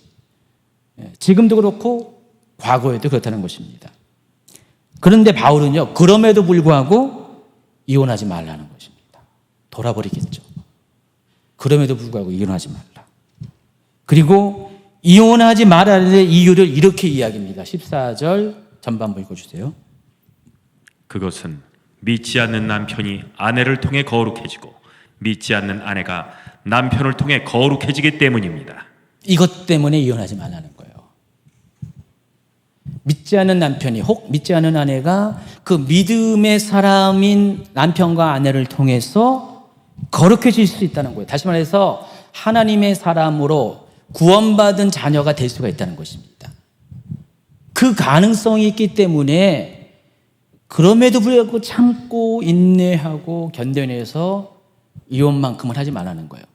지금도 그렇고 과거에도 그렇다는 것입니다. 그런데 바울은요, 그럼에도 불구하고 이혼하지 말라는 것입니다. 돌아버리겠죠. 그럼에도 불구하고 이혼하지 말라. 그리고 이혼하지 말아야 될 이유를 이렇게 이야기합니다. 14절 전반부 읽어주세요. 그것은 믿지 않는 남편이 아내를 통해 거룩해지고 믿지 않는 아내가 남편을 통해 거룩해지기 때문입니다. 이것 때문에 이혼하지 말라는 거예요. 믿지 않는 남편이 혹 믿지 않는 아내가 그 믿음의 사람인 남편과 아내를 통해서 거룩해질 수 있다는 거예요. 다시 말해서 하나님의 사람으로 구원받은 자녀가 될 수가 있다는 것입니다. 그 가능성이 있기 때문에 그럼에도 불구하고 참고 인내하고 견뎌내서 이혼만큼은 하지 말라는 거예요.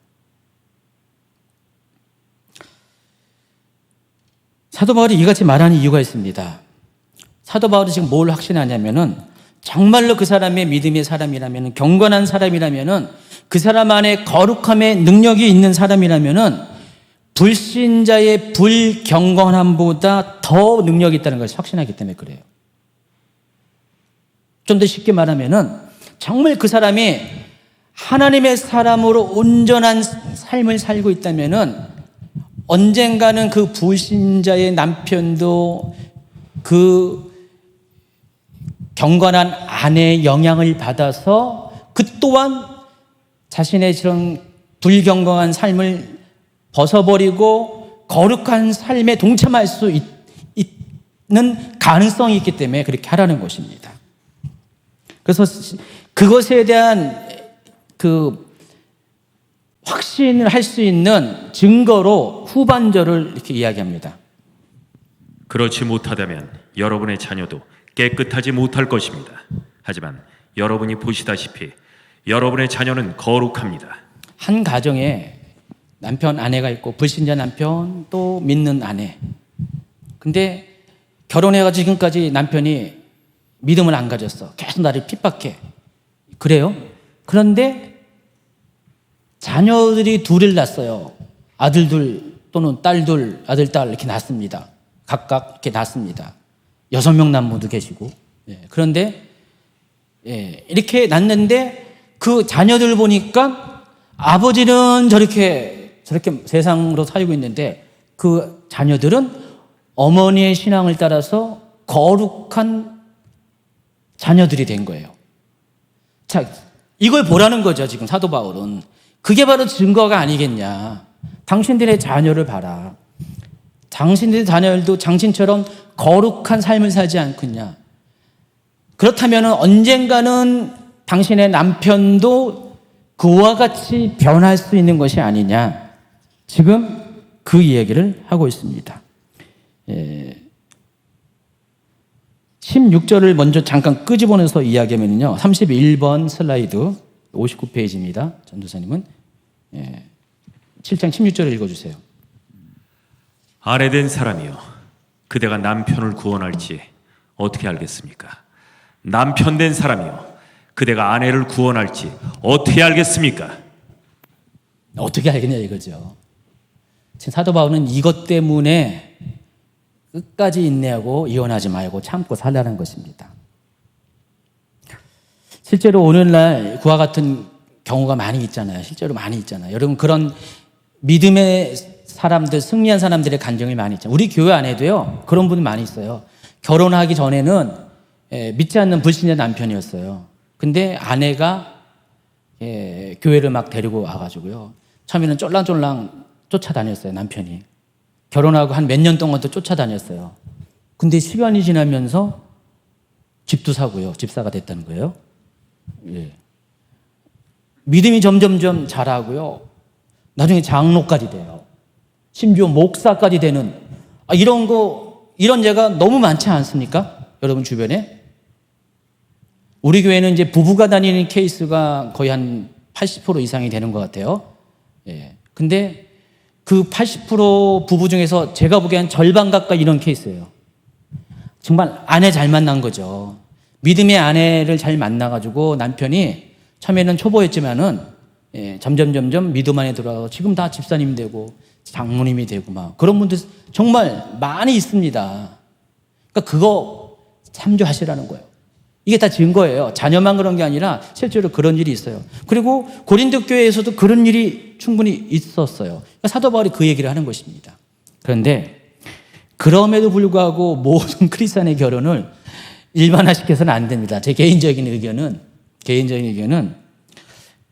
사도 바울이 이같이 말하는 이유가 있습니다. 사도 바울이 지금 뭘 확신하냐면은 정말로 그 사람의 믿음의 사람이라면 경건한 사람이라면은 그 사람 안에 거룩함의 능력이 있는 사람이라면은 불신자의 불경건함보다 더 능력이 있다는 것을 확신하기 때문에 그래요. 좀 더 쉽게 말하면은 정말 그 사람이 하나님의 사람으로 온전한 삶을 살고 있다면은 언젠가는 그 불신자의 남편도 그 경건한 아내의 영향을 받아서 그 또한 자신의 저런 불경건한 삶을 벗어버리고 거룩한 삶에 동참할 수 있는 가능성이 있기 때문에 그렇게 하라는 것입니다. 그래서 그것에 대한 그 확신을 할 수 있는 증거로 후반절을 이렇게 이야기합니다. 그렇지 못하다면 여러분의 자녀도 깨끗하지 못할 것입니다. 하지만 여러분이 보시다시피 여러분의 자녀는 거룩합니다. 한 가정에 남편, 아내가 있고 불신자 남편 또 믿는 아내. 근데 결혼해가지고 지금까지 남편이 믿음을 안 가졌어. 계속 나를 핍박해. 그래요? 그런데 자녀들이 둘을 낳았어요. 아들들 또는 딸들, 아들, 딸 이렇게 낳습니다. 각각 이렇게 낳습니다. 6명 난모도 계시고. 그런데 이렇게 낳는데 그 자녀들 보니까 아버지는 저렇게 세상으로 살고 있는데 그 자녀들은 어머니의 신앙을 따라서 거룩한 자녀들이 된 거예요. 자, 이걸 보라는 거죠, 지금 사도 바울은. 그게 바로 증거가 아니겠냐. 당신들의 자녀를 봐라. 당신들의 자녀들도 당신처럼 거룩한 삶을 살지 않겠냐. 그렇다면 언젠가는 당신의 남편도 그와 같이 변할 수 있는 것이 아니냐. 지금 그 이야기를 하고 있습니다. 16절을 먼저 잠깐 끄집어내서 이야기하면요. 31번 슬라이드 59페이지입니다. 전도사님은 7장 16절을 읽어주세요. 아내된 사람이요, 그대가 남편을 구원할지 어떻게 알겠습니까? 남편 된 사람이요, 그대가 아내를 구원할지 어떻게 알겠습니까? 어떻게 알겠냐 이거죠. 지금 사도 바울은 이것 때문에 끝까지 인내하고 이혼하지 말고 참고 살라는 것입니다. 실제로 오늘날 그와 같은 경우가 많이 있잖아요. 실제로 많이 있잖아요. 여러분, 그런 믿음의 사람들, 승리한 사람들의 간증이 많이 있잖아요. 우리 교회 안에도요, 그런 분이 많이 있어요. 결혼하기 전에는 믿지 않는 불신의 남편이었어요. 근데 아내가 교회를 막 데리고 와가지고요, 처음에는 쫄랑쫄랑 쫓아다녔어요, 남편이. 결혼하고 한 몇 년 동안 또 쫓아다녔어요. 근데 시간이 지나면서 집도 사고요. 집사가 됐다는 거예요. 예. 믿음이 점점점 자라고요. 나중에 장로까지 돼요. 심지어 목사까지 되는, 이런 예가 너무 많지 않습니까? 여러분 주변에? 우리 교회는 이제 부부가 다니는 케이스가 거의 한 80% 이상이 되는 것 같아요. 예. 근데 그 80% 부부 중에서 제가 보기엔 절반 가까이 이런 케이스예요. 정말 아내 잘 만난 거죠. 믿음의 아내를 잘 만나가지고 남편이 처음에는 초보였지만은 점점 믿음 안에 들어가서 지금 다 집사님 되고 장모님이 되고 막 그런 분들 정말 많이 있습니다. 그러니까 그거 참조하시라는 거예요. 이게 다 증거예요. 자녀만 그런 게 아니라 실제로 그런 일이 있어요. 그리고 고린도 교회에서도 그런 일이 충분히 있었어요. 그러니까 사도 바울이 그 얘기를 하는 것입니다. 그런데 그럼에도 불구하고 모든 크리스찬의 결혼을 일반화시켜서는 안 됩니다. 제 개인적인 의견은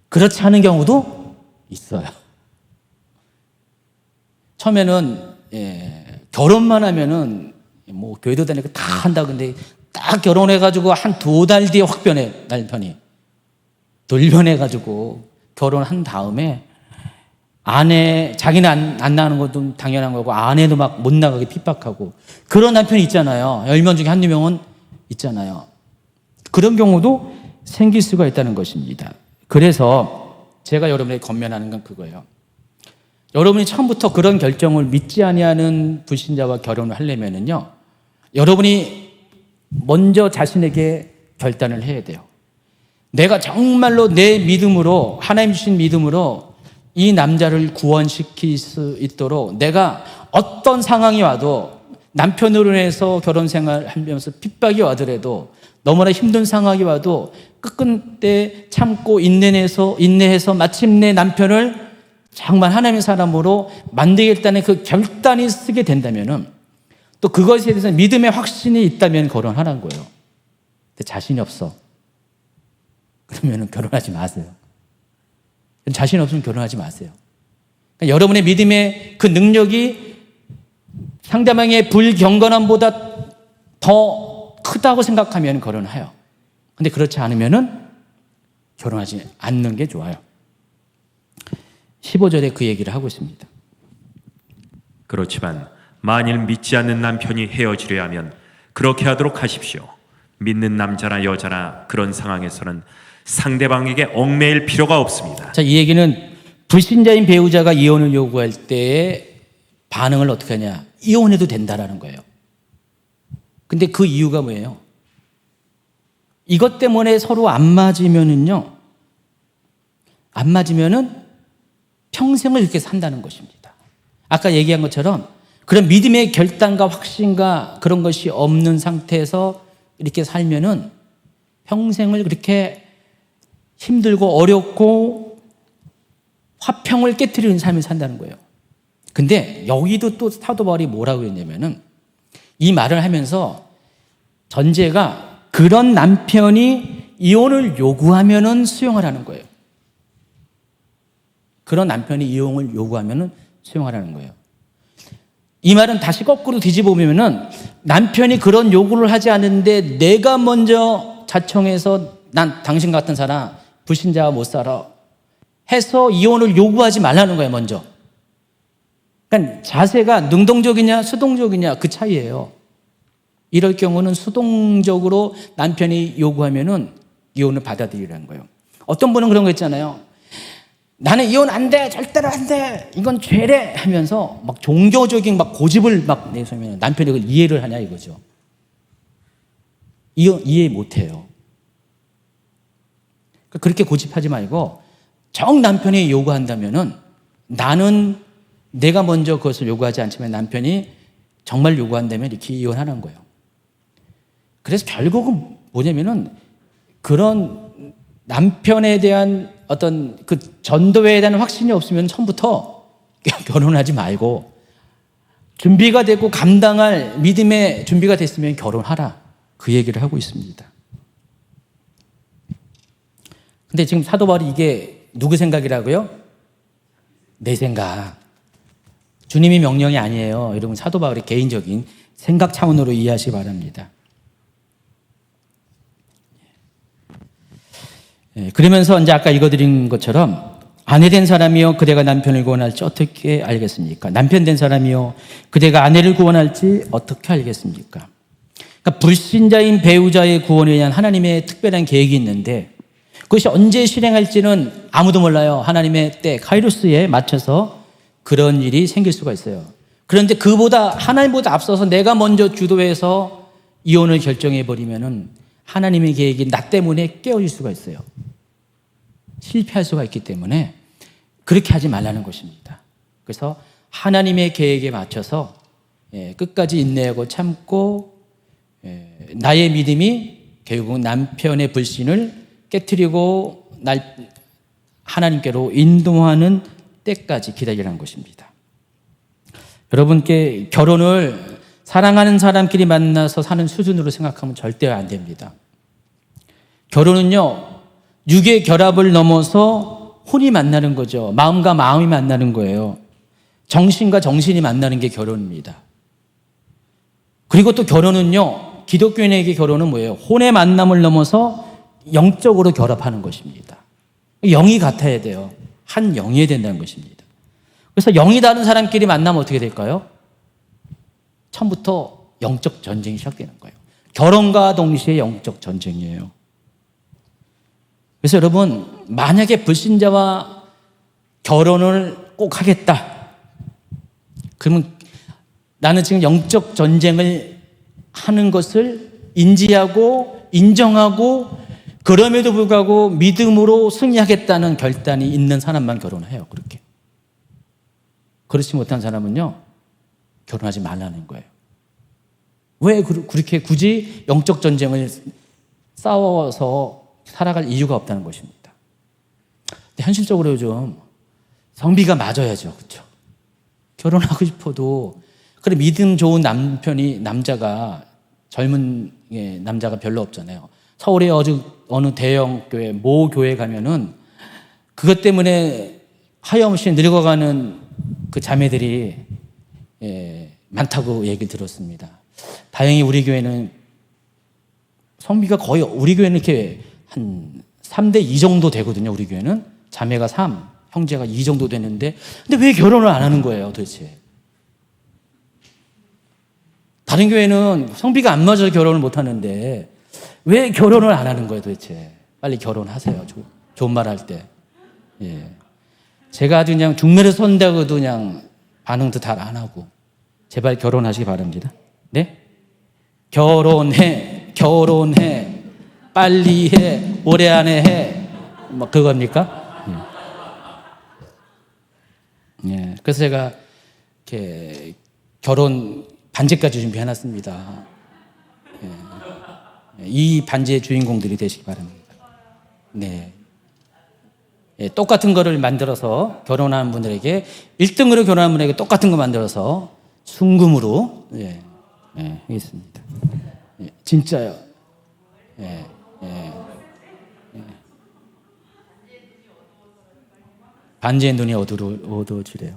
그렇지 않은 경우도 있어요. 처음에는 결혼만 하면은 뭐 교회도 다니고 다 한다. 근데 딱 결혼해가지고 한 2달 뒤에 확 변해, 남편이. 돌변해가지고 결혼한 다음에 자기는 안 나가는 것도 당연한 거고 아내도 막 못 나가게 핍박하고 그런 남편이 있잖아요. 10명 중에 한두 명은 있잖아요. 그런 경우도 생길 수가 있다는 것입니다. 그래서 제가 여러분에게 권면하는 건 그거예요. 여러분이 처음부터 그런 결정을 믿지 아니하는 불신자와 결혼을 하려면은요, 여러분이 먼저 자신에게 결단을 해야 돼요. 내가 정말로 내 믿음으로, 하나님 주신 믿음으로 이 남자를 구원시킬 수 있도록 내가 어떤 상황이 와도 남편으로 해서 결혼 생활하면서 핍박이 와더라도 너무나 힘든 상황이 와도 끝끝내 참고 인내해서 마침내 남편을 정말 하나님의 사람으로 만들겠다는 그 결단이 쓰게 된다면은 또 그것에 대해서 믿음의 확신이 있다면 결혼하라는 거예요. 근데 자신이 없어. 그러면 결혼하지 마세요. 자신 없으면 결혼하지 마세요. 그러니까 여러분의 믿음의 그 능력이 상대방의 불경건함보다 더 크다고 생각하면 결혼해요. 근데 그렇지 않으면 결혼하지 않는 게 좋아요. 15절에 그 얘기를 하고 있습니다. 그렇지만 만일 믿지 않는 남편이 헤어지려 하면 그렇게 하도록 하십시오. 믿는 남자나 여자나 그런 상황에서는 상대방에게 얽매일 필요가 없습니다. 자, 이 얘기는 불신자인 배우자가 이혼을 요구할 때의 반응을 어떻게 하냐. 이혼해도 된다라는 거예요. 근데 그 이유가 뭐예요? 이것 때문에 서로 안 맞으면은 평생을 이렇게 산다는 것입니다. 아까 얘기한 것처럼 그런 믿음의 결단과 확신과 그런 것이 없는 상태에서 이렇게 살면은 평생을 그렇게 힘들고 어렵고 화평을 깨트리는 삶을 산다는 거예요. 근데 여기도 또 사도 바울이 뭐라고 했냐면은 이 말을 하면서 전제가 그런 남편이 이혼을 요구하면은 수용하라는 거예요. 그런 남편이 이혼을 요구하면은 수용하라는 거예요. 이 말은 다시 거꾸로 뒤집어 보면은 남편이 그런 요구를 하지 않는데 내가 먼저 자청해서 난 당신 같은 사람 불신자와 못 살아 해서 이혼을 요구하지 말라는 거예요, 먼저. 그러니까 자세가 능동적이냐 수동적이냐 그 차이예요. 이럴 경우는 수동적으로 남편이 요구하면은 이혼을 받아들이라는 거예요. 어떤 분은 그런 거 있잖아요. 나는 이혼 안 돼, 절대로 안 돼, 이건 죄래 하면서 막 종교적인 막 고집을 막 내세우면 남편이 그걸 이해를 하냐 이거죠. 이해 못 해요. 그렇게 고집하지 말고 정 남편이 요구한다면은 나는 내가 먼저 그것을 요구하지 않지만 남편이 정말 요구한다면 이렇게 이혼하는 거예요. 그래서 결국은 뭐냐면은 그런 남편에 대한 어떤 그 전도에 대한 확신이 없으면 처음부터 결혼하지 말고 준비가 되고 감당할 믿음의 준비가 됐으면 결혼하라. 그 얘기를 하고 있습니다. 근데 지금 사도 바울이 이게 누구 생각이라고요? 내 생각. 주님이 명령이 아니에요. 여러분 사도 바울의 개인적인 생각 차원으로 이해하시기 바랍니다. 그러면서 이제 아까 읽어드린 것처럼 아내 된 사람이요 그대가 남편을 구원할지 어떻게 알겠습니까? 남편 된 사람이요 그대가 아내를 구원할지 어떻게 알겠습니까? 그러니까 불신자인 배우자의 구원에 대한 하나님의 특별한 계획이 있는데 그것이 언제 실행할지는 아무도 몰라요. 하나님의 때 카이로스에 맞춰서 그런 일이 생길 수가 있어요. 그런데 하나님보다 앞서서 내가 먼저 주도해서 이혼을 결정해버리면은 하나님의 계획이 나 때문에 깨어질 수가 있어요. 실패할 수가 있기 때문에 그렇게 하지 말라는 것입니다. 그래서 하나님의 계획에 맞춰서 끝까지 인내하고 참고 나의 믿음이 결국 남편의 불신을 깨트리고 하나님께로 인도하는 때까지 기다리라는 것입니다. 여러분께 결혼을 사랑하는 사람끼리 만나서 사는 수준으로 생각하면 절대 안 됩니다. 결혼은요, 육의 결합을 넘어서 혼이 만나는 거죠. 마음과 마음이 만나는 거예요. 정신과 정신이 만나는 게 결혼입니다. 그리고 또 결혼은요, 기독교인에게 결혼은 뭐예요? 혼의 만남을 넘어서 영적으로 결합하는 것입니다. 영이 같아야 돼요. 한 영이 된다는 것입니다. 그래서 영이 다른 사람끼리 만나면 어떻게 될까요? 처음부터 영적 전쟁이 시작되는 거예요. 결혼과 동시에 영적 전쟁이에요. 그래서 여러분, 만약에 불신자와 결혼을 꼭 하겠다. 그러면 나는 지금 영적 전쟁을 하는 것을 인지하고 인정하고 그럼에도 불구하고 믿음으로 승리하겠다는 결단이 있는 사람만 결혼해요. 그렇게. 그렇지 못한 사람은요, 결혼하지 말라는 거예요. 왜 그렇게 굳이 영적 전쟁을 싸워서 살아갈 이유가 없다는 것입니다. 근데 현실적으로 요즘 성비가 맞아야죠. 그렇죠? 결혼하고 싶어도 그래 믿음 좋은 남자가 젊은 남자가 별로 없잖아요. 서울의 어느 대형 교회, 모 교회 가면은 그것 때문에 하염없이 늙어가는 그 자매들이 많다고 얘기를 들었습니다. 다행히 우리 교회는 성비가 거의 우리 교회는 이렇게 한 3대 2 정도 되거든요. 우리 교회는 자매가 3, 형제가 2 정도 되는데 근데 왜 결혼을 안 하는 거예요, 도대체? 다른 교회는 성비가 안 맞아서 결혼을 못 하는데 왜 결혼을 안 하는 거예요, 도대체? 빨리 결혼하세요. 좋은 말 할 때. 예. 제가 아주 그냥 중매를 선다고도 그냥 반응도 잘 안 하고 제발 결혼하시기 바랍니다. 네? 결혼해, 빨리 해, 올해 안에 해, 뭐 그겁니까? 예. 그래서 제가 이렇게 결혼 반지까지 준비해놨습니다. 예. 이 반지의 주인공들이 되시기 바랍니다. 네. 예, 똑같은 거를 만들어서 결혼하는 분들에게 1등으로 결혼하는 분에게 똑같은 거 만들어서 순금으로 하겠습니다. 예, 진짜요. 예, 예, 예. 반지의 눈이 어두워지래요.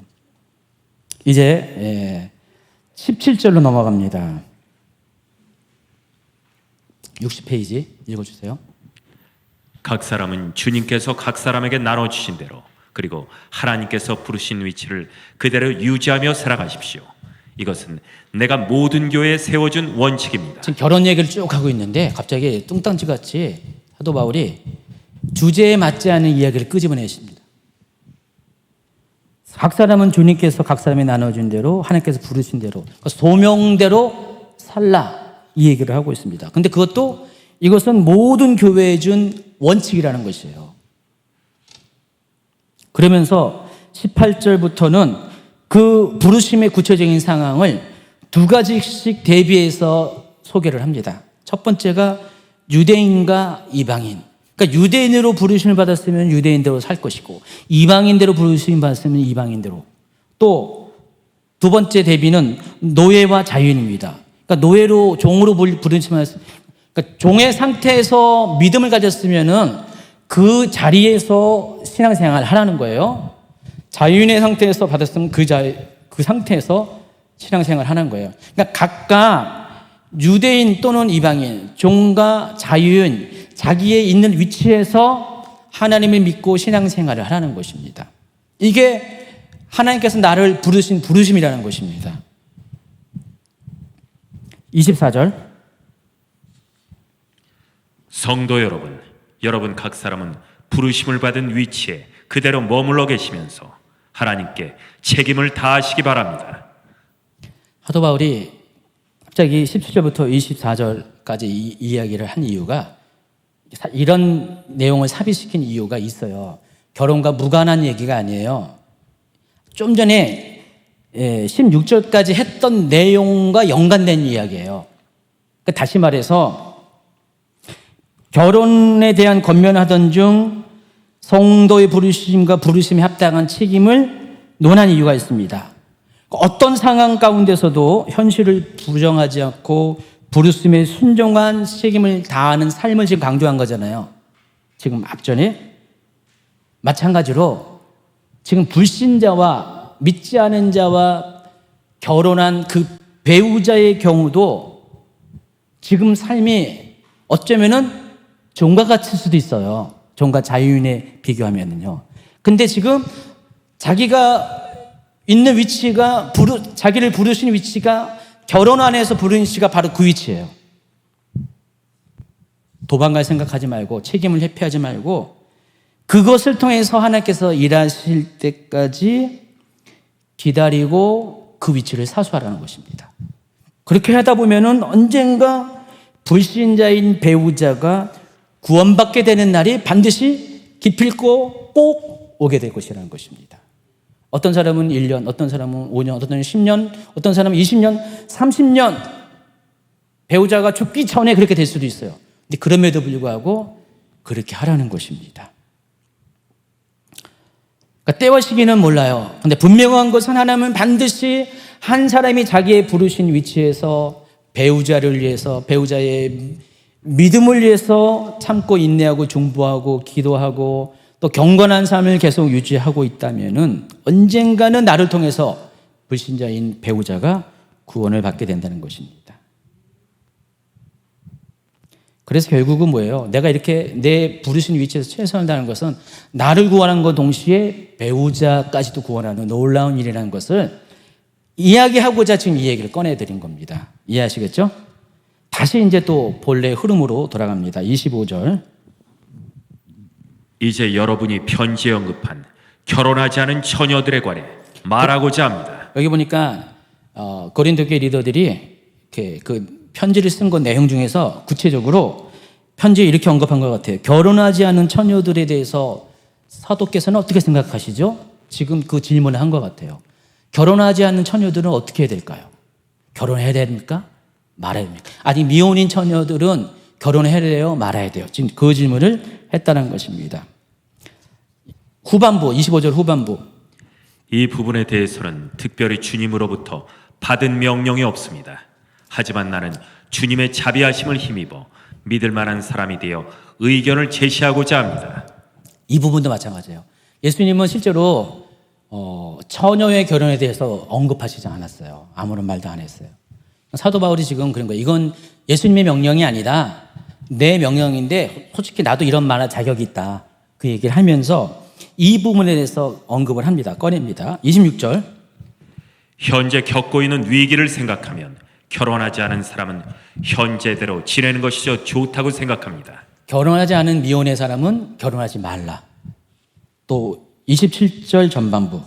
이제 17절로 넘어갑니다. 60페이지 읽어주세요. 각 사람은 주님께서 각 사람에게 나눠주신 대로 그리고 하나님께서 부르신 위치를 그대로 유지하며 살아가십시오. 이것은 내가 모든 교회에 세워준 원칙입니다. 지금 결혼 얘기를 쭉 하고 있는데 갑자기 뚱땅지같이 사도 바울이 주제에 맞지 않은 이야기를 끄집어내십니다. 각 사람은 주님께서 각 사람이 나눠준 대로 하나님께서 부르신 대로 소명대로 살라 이 얘기를 하고 있습니다. 근데 그것도 이것은 모든 교회에 준 원칙이라는 것이에요. 그러면서 18절부터는 그 부르심의 구체적인 상황을 두 가지씩 대비해서 소개를 합니다. 첫 번째가 유대인과 이방인. 그러니까 유대인으로 부르심을 받았으면 유대인대로 살 것이고 이방인대로 부르심을 받았으면 이방인대로. 또 두 번째 대비는 노예와 자유인입니다. 그러니까 노예로 종으로 부르심을 받았으면 그러니까 종의 상태에서 믿음을 가졌으면은 그 자리에서 신앙생활을 하라는 거예요. 자유인의 상태에서 받았으면 그 상태에서 신앙생활을 하는 거예요. 그러니까 각각 유대인 또는 이방인, 종과 자유인, 자기의 있는 위치에서 하나님을 믿고 신앙생활을 하라는 것입니다. 이게 하나님께서 나를 부르신 부르심이라는 것입니다. 24절. 성도 여러분, 여러분 각 사람은 부르심을 받은 위치에 그대로 머물러 계시면서 하나님께 책임을 다하시기 바랍니다. 사도 바울이 갑자기 17절부터 24절까지 이 이야기를 한 이유가 이런 내용을 삽입시킨 이유가 있어요. 결혼과 무관한 얘기가 아니에요. 좀 전에 16절까지 했던 내용과 연관된 이야기예요. 그러니까 다시 말해서 결혼에 대한 권면하던 중 성도의 부르심과 부르심에 합당한 책임을 논한 이유가 있습니다. 어떤 상황 가운데서도 현실을 부정하지 않고 부르심에 순종한 책임을 다하는 삶을 지금 강조한 거잖아요. 지금 앞전에 마찬가지로 지금 불신자와 믿지 않은 자와 결혼한 그 배우자의 경우도 지금 삶이 어쩌면은 종과 같을 수도 있어요. 종과 자유인에 비교하면은요. 근데 지금 자기가 있는 위치가 자기를 부르신 위치가 결혼 안에서 부르신 위치가 바로 그 위치예요. 도망갈 생각하지 말고 책임을 회피하지 말고 그것을 통해서 하나님께서 일하실 때까지 기다리고 그 위치를 사수하라는 것입니다. 그렇게 하다 보면은 언젠가 불신자인 배우자가 구원받게 되는 날이 반드시 기필코 꼭 오게 될 것이라는 것입니다. 어떤 사람은 1년, 어떤 사람은 5년, 어떤 사람은 10년, 어떤 사람은 20년, 30년 배우자가 죽기 전에 그렇게 될 수도 있어요. 근데 그럼에도 불구하고 그렇게 하라는 것입니다. 그러니까 때와 시기는 몰라요. 근데 분명한 것은 하나님은 반드시 한 사람이 자기의 부르신 위치에서 배우자를 위해서 배우자의 믿음을 위해서 참고 인내하고 중보하고 기도하고 또 경건한 삶을 계속 유지하고 있다면은 언젠가는 나를 통해서 불신자인 배우자가 구원을 받게 된다는 것입니다. 그래서 결국은 뭐예요? 내가 이렇게 내 부르신 위치에서 최선을 다하는 것은 나를 구원하는 것 동시에 배우자까지도 구원하는 놀라운 일이라는 것을 이야기하고자 지금 이 얘기를 꺼내드린 겁니다. 이해하시겠죠? 다시 이제 또 본래 흐름으로 돌아갑니다. 25절. 이제 여러분이 편지에 언급한 결혼하지 않은 처녀들에 관해 말하고자 합니다. 여기 보니까 고린도교회 리더들이 이렇게 그 편지를 쓴 것 내용 중에서 구체적으로 편지에 이렇게 언급한 것 같아요. 결혼하지 않은 처녀들에 대해서 사도께서는 어떻게 생각하시죠? 지금 그 질문을 한 것 같아요. 결혼하지 않는 처녀들은 어떻게 해야 될까요? 결혼해야 됩니까? 말아야 됩니까? 아니 미혼인 처녀들은 결혼해야 돼요? 말아야 돼요? 지금 그 질문을 했다는 것입니다. 후반부 25절 후반부 이 부분에 대해서는 특별히 주님으로부터 받은 명령이 없습니다. 하지만 나는 주님의 자비하심을 힘입어 믿을 만한 사람이 되어 의견을 제시하고자 합니다. 이 부분도 마찬가지예요. 예수님은 실제로 처녀의 결혼에 대해서 언급하시지 않았어요. 아무런 말도 안 했어요. 사도 바울이 지금 그런 거예요. 이건 예수님의 명령이 아니다. 내 명령인데 솔직히 나도 이런 말할 자격이 있다. 그 얘기를 하면서 이 부분에 대해서 언급을 합니다. 꺼냅니다. 26절. 현재 겪고 있는 위기를 생각하면 결혼하지 않은 사람은 현재대로 지내는 것이 좋다고 생각합니다. 결혼하지 않은 미혼의 사람은 결혼하지 말라. 또 27절 전반부.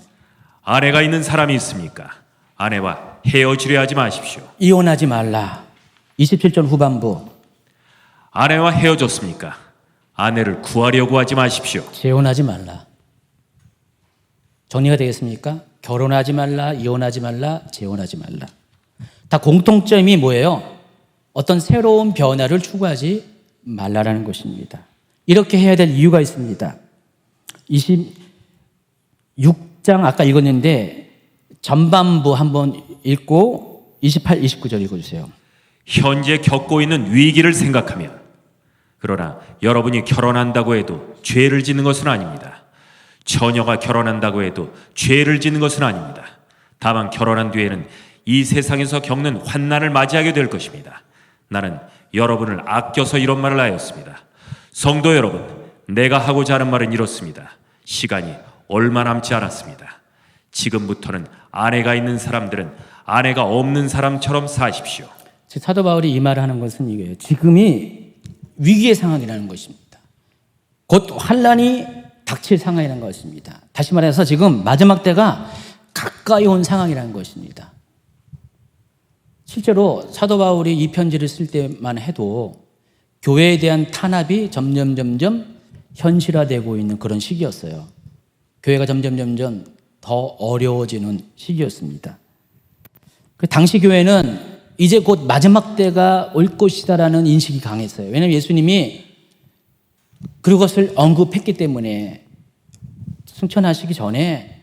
아내가 있는 사람이 있습니까? 아내와 헤어지려 하지 마십시오. 이혼하지 말라. 27절 후반부. 아내와 헤어졌습니까? 아내를 구하려고 하지 마십시오. 재혼하지 말라. 정리가 되겠습니까? 결혼하지 말라, 이혼하지 말라, 재혼하지 말라. 다 공통점이 뭐예요? 어떤 새로운 변화를 추구하지 말라라는 것입니다. 이렇게 해야 될 이유가 있습니다. 26장 아까 읽었는데 전반부 한번 읽고 28, 29절 읽어주세요. 현재 겪고 있는 위기를 생각하면, 그러나 여러분이 결혼한다고 해도 죄를 짓는 것은 아닙니다. 처녀가 결혼한다고 해도 죄를 짓는 것은 아닙니다. 다만 결혼한 뒤에는 이 세상에서 겪는 환난을 맞이하게 될 것입니다. 나는 여러분을 아껴서 이런 말을 하였습니다. 성도 여러분, 내가 하고자 하는 말은 이렇습니다. 시간이 얼마 남지 않았습니다. 지금부터는 아내가 있는 사람들은 아내가 없는 사람처럼 사십시오. 즉 사도 바울이 이 말을 하는 것은 이거예요. 지금이 위기의 상황이라는 것입니다. 곧 환난이 닥칠 상황이라는 것입니다. 다시 말해서 지금 마지막 때가 가까이 온 상황이라는 것입니다. 실제로 사도 바울이 이 편지를 쓸 때만 해도 교회에 대한 탄압이 점점 현실화되고 있는 그런 시기였어요. 교회가 점점 더 어려워지는 시기였습니다. 그 당시 교회는 이제 곧 마지막 때가 올 것이다라는 인식이 강했어요. 왜냐하면 예수님이 그것을 언급했기 때문에 승천하시기 전에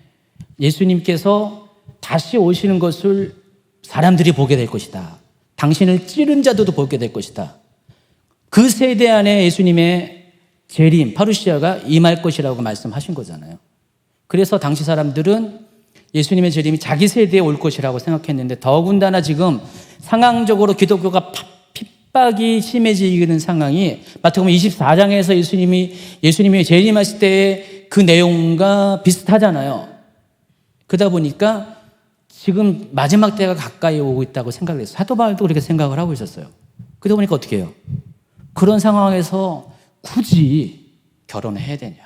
예수님께서 다시 오시는 것을 사람들이 보게 될 것이다. 당신을 찌른 자들도 보게 될 것이다. 그 세대 안에 예수님의 재림, 파루시아가 임할 것이라고 말씀하신 거잖아요. 그래서 당시 사람들은 예수님의 재림이 자기 세대에 올 것이라고 생각했는데 더군다나 지금 상황적으로 기독교가 핍박이 심해지는 상황이 마태복음 24장에서 예수님이 재림하실 때의 그 내용과 비슷하잖아요. 그러다 보니까 지금 마지막 때가 가까이 오고 있다고 생각했어요. 사도 바울도 그렇게 생각을 하고 있었어요. 그러다 보니까 어떻게 해요? 그런 상황에서 굳이 결혼을 해야 되냐?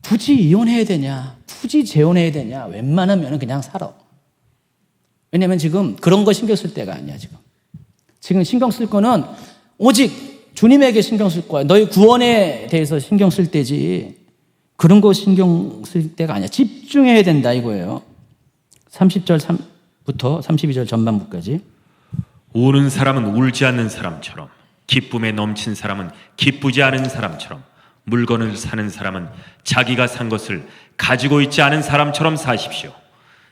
굳이 이혼해야 되냐? 굳이 재혼해야 되냐? 웬만하면 그냥 살아. 왜냐하면 지금 그런 거 신경 쓸 때가 아니야. 지금 신경 쓸 거는 오직 주님에게 신경 쓸 거야. 너의 구원에 대해서 신경 쓸 때지 그런 거 신경 쓸 때가 아니야. 집중해야 된다 이거예요. 30절부터 32절 전반부까지. 우는 사람은 울지 않는 사람처럼, 기쁨에 넘친 사람은 기쁘지 않은 사람처럼, 물건을 사는 사람은 자기가 산 것을 가지고 있지 않은 사람처럼 사십시오.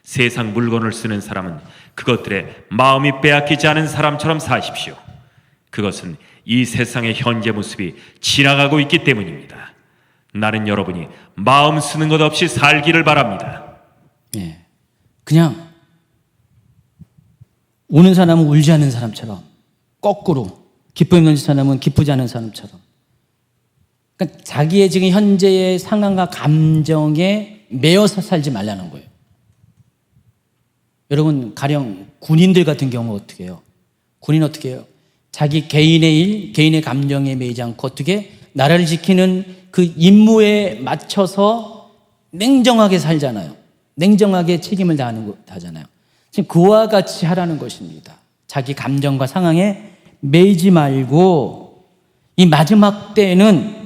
세상 물건을 쓰는 사람은 그것들에 마음이 빼앗기지 않은 사람처럼 사십시오. 그것은 이 세상의 현재 모습이 지나가고 있기 때문입니다. 나는 여러분이 마음 쓰는 것 없이 살기를 바랍니다. 예, 그냥 우는 사람은 울지 않는 사람처럼, 거꾸로 기쁨이 넘치는 사람은 기쁘지 않은 사람처럼. 그러니까 자기의 지금 현재의 상황과 감정에 매여서 살지 말라는 거예요. 여러분 가령 군인들 같은 경우 어떻게 해요? 군인 어떻게 해요? 자기 개인의 일, 개인의 감정에 매이지 않고 어떻게 나라를 지키는 그 임무에 맞춰서 냉정하게 살잖아요. 냉정하게 책임을 다하잖아요. 지금 그와 같이 하라는 것입니다. 자기 감정과 상황에 매이지 말고 이 마지막 때에는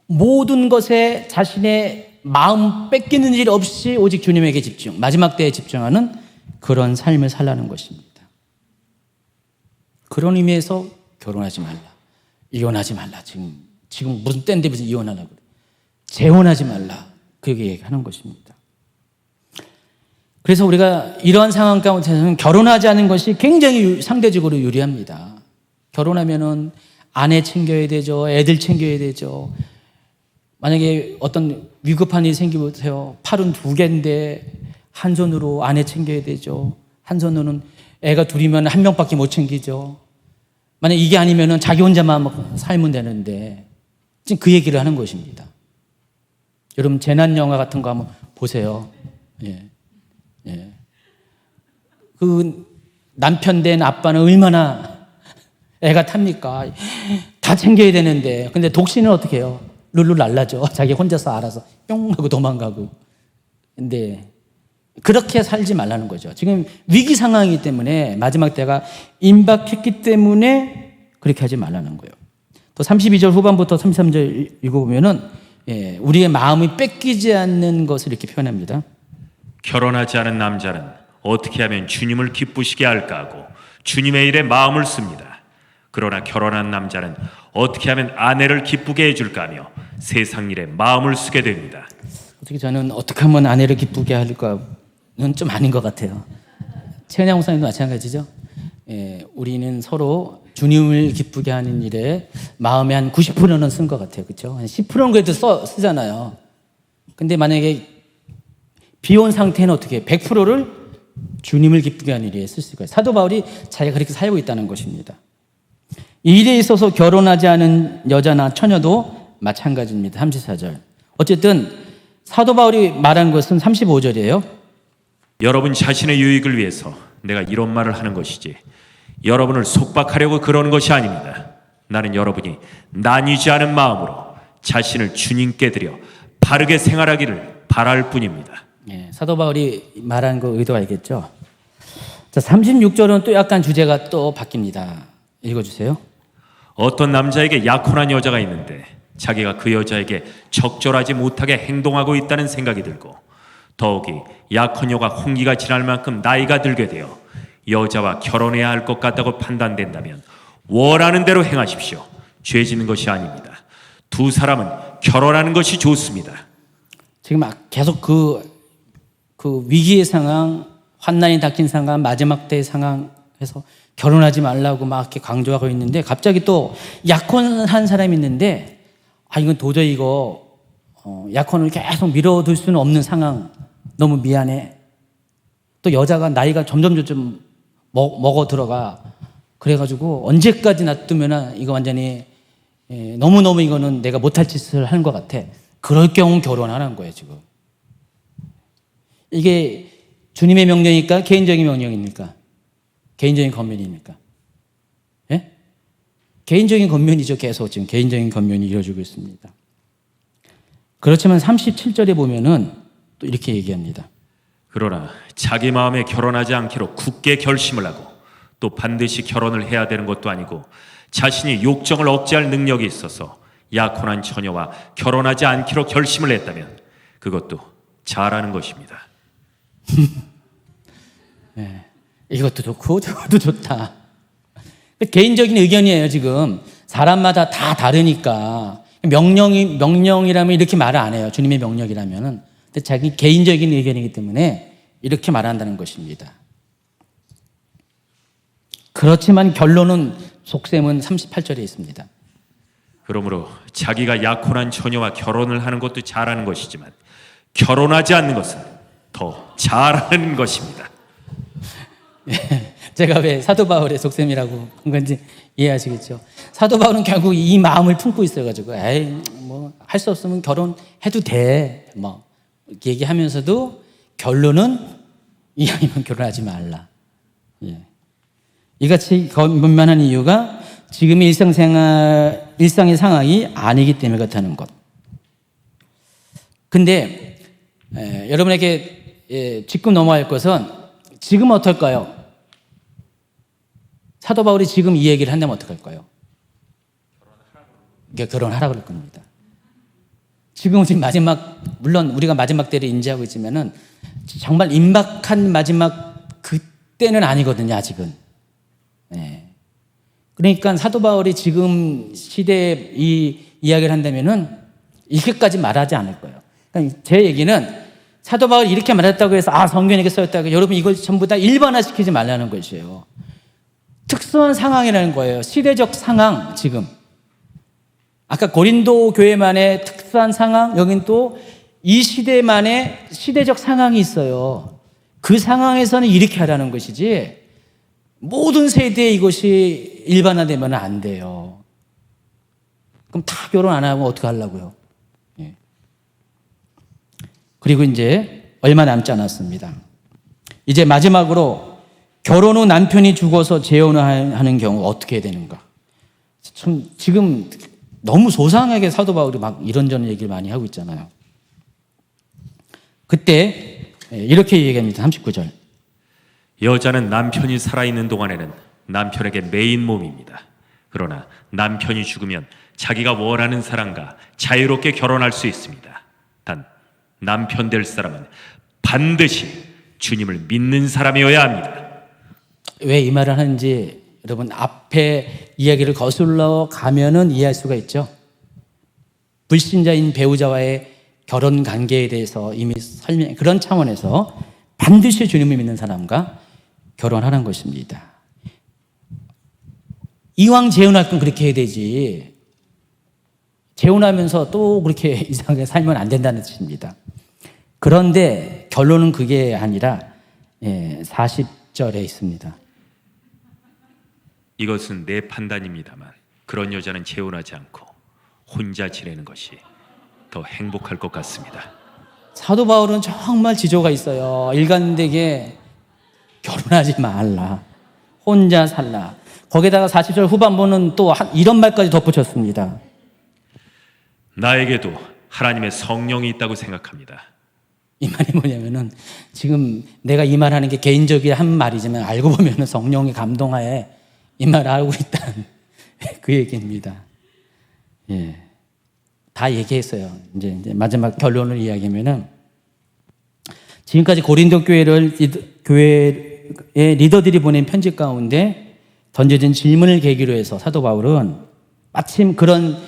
모든 것에 자신의 마음 뺏기는 일 없이 오직 주님에게 집중, 마지막 때에 집중하는 그런 삶을 살라는 것입니다. 그런 의미에서 결혼하지 말라, 이혼하지 말라. 지금 무슨 때인데 무슨 이혼하라고 그래. 재혼하지 말라, 그렇게 얘기하는 것입니다. 그래서 우리가 이러한 상황 가운데서는 결혼하지 않은 것이 굉장히 상대적으로 유리합니다. 결혼하면은 아내 챙겨야 되죠, 애들 챙겨야 되죠. 만약에 어떤 위급한 일이 생기보세요. 팔은 2개인데 한 손으로 아내 챙겨야 되죠. 한 손으로는 애가 둘이면 한 명밖에 못 챙기죠. 만약 이게 아니면은 자기 혼자만 막 살면 되는데 지금 그 얘기를 하는 것입니다. 여러분 재난 영화 같은 거 한번 보세요. 예. 예. 그 남편 된 아빠는 얼마나 애가 탑니까? 다 챙겨야 되는데. 근데 독신은 어떻게 해요? 룰루 랄라죠. 자기 혼자서 알아서 뿅 하고 도망가고. 근데 그렇게 살지 말라는 거죠. 지금 위기 상황이기 때문에 마지막 때가 임박했기 때문에 그렇게 하지 말라는 거예요. 또 32절 후반부터 33절 읽어보면은 우리의 마음이 뺏기지 않는 것을 이렇게 표현합니다. 결혼하지 않은 남자는 어떻게 하면 주님을 기쁘시게 할까 하고 주님의 일에 마음을 씁니다. 그러나 결혼한 남자는 어떻게 하면 아내를 기쁘게 해줄까 하며 세상 일에 마음을 쓰게 됩니다. 어떻게 저는 어떻게 하면 아내를 기쁘게 할까는 좀 아닌 것 같아요. 최은양 목사님도 마찬가지죠. 우리는 서로 주님을 기쁘게 하는 일에 마음의 한 90%는 쓴 것 같아요. 그렇죠? 한 10%는 그래도 쓰잖아요. 근데 만약에 비혼 상태는 어떻게 100%를 주님을 기쁘게 하는 일에 쓸 수가 있어요. 사도 바울이 자기가 그렇게 살고 있다는 것입니다. 이 일에 있어서 결혼하지 않은 여자나 처녀도 마찬가지입니다. 34절. 어쨌든 사도 바울이 말한 것은 35절이에요. 여러분 자신의 유익을 위해서 내가 이런 말을 하는 것이지 여러분을 속박하려고 그러는 것이 아닙니다. 나는 여러분이 나뉘지 않은 마음으로 자신을 주님께 드려 바르게 생활하기를 바랄 뿐입니다. 사도 바울이 말한 그 의도가 있겠죠. 자, 36절은 또 약간 주제가 또 바뀝니다. 읽어주세요. 어떤 남자에게 약혼한 여자가 있는데 자기가 그 여자에게 적절하지 못하게 행동하고 있다는 생각이 들고 더욱이 약혼녀가 홍기가 지날 만큼 나이가 들게 되어 여자와 결혼해야 할 것 같다고 판단된다면 원하는 대로 행하십시오. 죄 짓는 것이 아닙니다. 두 사람은 결혼하는 것이 좋습니다. 지금 계속 그 위기의 상황, 환난이 닥친 상황, 마지막 때의 상황에서 결혼하지 말라고 막 이렇게 강조하고 있는데 갑자기 또 약혼한 사람이 있는데 이건 도저히 이거 약혼을 계속 미뤄둘 수는 없는 상황. 너무 미안해. 또 여자가 나이가 점점 먹어 들어가. 그래가지고 언제까지 놔두면 이거 완전히 너무너무 이거는 내가 못할 짓을 하는 것 같아. 그럴 경우 결혼하는 거예요, 지금. 이게 주님의 명령입니까? 개인적인 명령입니까? 개인적인 권면입니까? 예? 개인적인 권면이죠. 계속 지금 개인적인 권면이 이루어지고 있습니다. 그렇지만 37절에 보면은 또 이렇게 얘기합니다. 그러나 자기 마음에 결혼하지 않기로 굳게 결심을 하고 또 반드시 결혼을 해야 되는 것도 아니고 자신이 욕정을 억제할 능력이 있어서 약혼한 처녀와 결혼하지 않기로 결심을 했다면 그것도 잘하는 것입니다. 네, 이것도 좋고 저것도 좋다. 개인적인 의견이에요. 지금 사람마다 다 다르니까 명령이라면 이렇게 말을 안 해요. 주님의 명령이라면은. 근데 자기 개인적인 의견이기 때문에 이렇게 말한다는 것입니다. 그렇지만 결론은 속셈은 38절에 있습니다. 그러므로 자기가 약혼한 처녀와 결혼을 하는 것도 잘하는 것이지만 결혼하지 않는 것은 더 잘하는 것입니다. 제가 왜 사도 바울의 속셈이라고 한 건지 이해하시겠죠? 사도 바울은 결국 이 마음을 품고 있어가지고 뭐 할 수 없으면 결혼해도 돼 뭐 이렇게 얘기하면서도 결론은 이왕이면 결혼하지 말라. 이같이 권면하는 이유가 지금의 일상의 상황이 아니기 때문에 그렇다는 것. 근데 여러분에게 짚고 넘어갈 것은 지금 어떨까요? 사도 바울이 지금 이 얘기를 한다면 어떡할까요? 결혼하라고 그럴 겁니다. 지금 물론 우리가 마지막 때를 인지하고 있지만은 정말 임박한 마지막 그때는 아니거든요, 아직은. 그러니까 사도 바울이 지금 시대에 이 이야기를 한다면은 이렇게까지 말하지 않을 거예요. 그러니까 제 얘기는 사도 바울이 이렇게 말했다고 해서 성경에 이렇게 써있다고 여러분 이걸 전부 다 일반화시키지 말라는 것이에요. 특수한 상황이라는 거예요. 시대적 상황 지금. 아까 고린도 교회만의 특수한 상황, 여긴 또 이 시대만의 시대적 상황이 있어요. 그 상황에서는 이렇게 하라는 것이지 모든 세대에 이것이 일반화되면 안 돼요. 그럼 다 결혼 안 하면 어떻게 하려고요? 예. 그리고 이제 얼마 남지 않았습니다. 이제 마지막으로 결혼 후 남편이 죽어서 재혼하는 경우 어떻게 해야 되는가? 참 지금 너무 소상하게 사도 바울이 막 이런저런 얘기를 많이 하고 있잖아요. 그때 이렇게 얘기합니다. 39절. 여자는 남편이 살아있는 동안에는 남편에게 매인 몸입니다. 그러나 남편이 죽으면 자기가 원하는 사람과 자유롭게 결혼할 수 있습니다. 단 남편 될 사람은 반드시 주님을 믿는 사람이어야 합니다. 왜 이 말을 하는지 여러분 앞에 이야기를 거슬러 가면은 이해할 수가 있죠. 불신자인 배우자와의 결혼 관계에 대해서 이미 설명, 그런 차원에서 반드시 주님을 믿는 사람과 결혼하는 것입니다. 이왕 재혼할 건 그렇게 해야 되지. 재혼하면서 또 그렇게 이상하게 살면 안 된다는 뜻입니다. 그런데 결론은 그게 아니라 40절에 있습니다. 이것은 내 판단입니다만 그런 여자는 재혼하지 않고 혼자 지내는 것이 더 행복할 것 같습니다. 사도 바울은 정말 지조가 있어요. 일관되게 결혼하지 말라. 혼자 살라. 거기다가 40절 후반부는 또 이런 말까지 덧붙였습니다. 나에게도 하나님의 성령이 있다고 생각합니다. 이 말이 뭐냐면은 지금 내가 이 말하는 게 개인적인 한 말이지만 알고 보면은 성령의 감동하에 이 말을 하고 있다는 그 얘기입니다. 예. 다 얘기했어요. 이제 마지막 결론을 이야기하면은 지금까지 고린도 교회의 리더들이 보낸 편지 가운데 던져진 질문을 계기로 해서 사도 바울은 마침 그런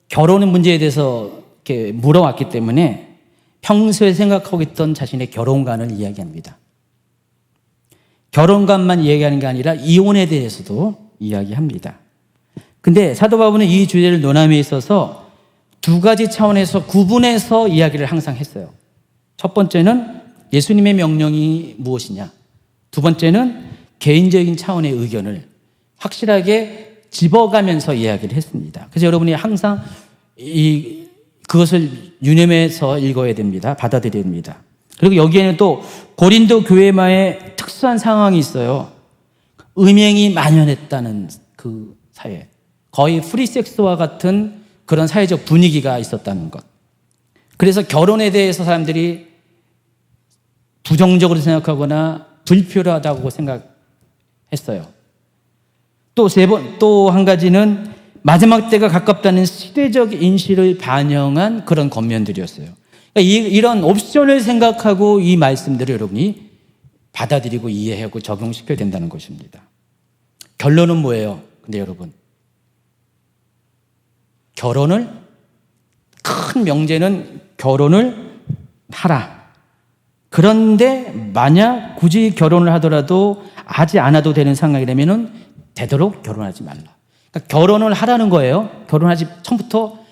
결혼 문제에 대해서 이렇게 물어왔기 때문에 평소에 생각하고 있던 자신의 결혼관을 이야기합니다. 결혼관만 이야기하는 게 아니라 이혼에 대해서도 이야기합니다. 근데 사도 바울은 이 주제를 논함에 있어서 두 가지 차원에서 구분해서 이야기를 항상 했어요. 첫 번째는 예수님의 명령이 무엇이냐. 두 번째는 개인적인 차원의 의견을 확실하게 집어가면서 이야기를 했습니다. 그래서 여러분이 항상 그것을 유념해서 읽어야 됩니다. 받아들여야 됩니다. 그리고 여기에는 또 고린도 교회만의 특수한 상황이 있어요. 음행이 만연했다는 그 사회. 거의 프리섹스와 같은 그런 사회적 분위기가 있었다는 것. 그래서 결혼에 대해서 사람들이 부정적으로 생각하거나 불필요하다고 생각했어요. 또 한 가지는 마지막 때가 가깝다는 시대적 인식을 반영한 그런 겉면들이었어요. 그러니까 이런 옵션을 생각하고 이 말씀들을 여러분이 받아들이고 이해하고 적용시켜야 된다는 것입니다. 결론은 뭐예요? 근데 여러분, 큰 명제는 결혼을 하라. 그런데 만약 굳이 결혼을 하더라도 하지 않아도 되는 상황이라면은 되도록 결혼하지 말라. 그러니까 결혼을 하라는 거예요. 결혼하지, 처음부터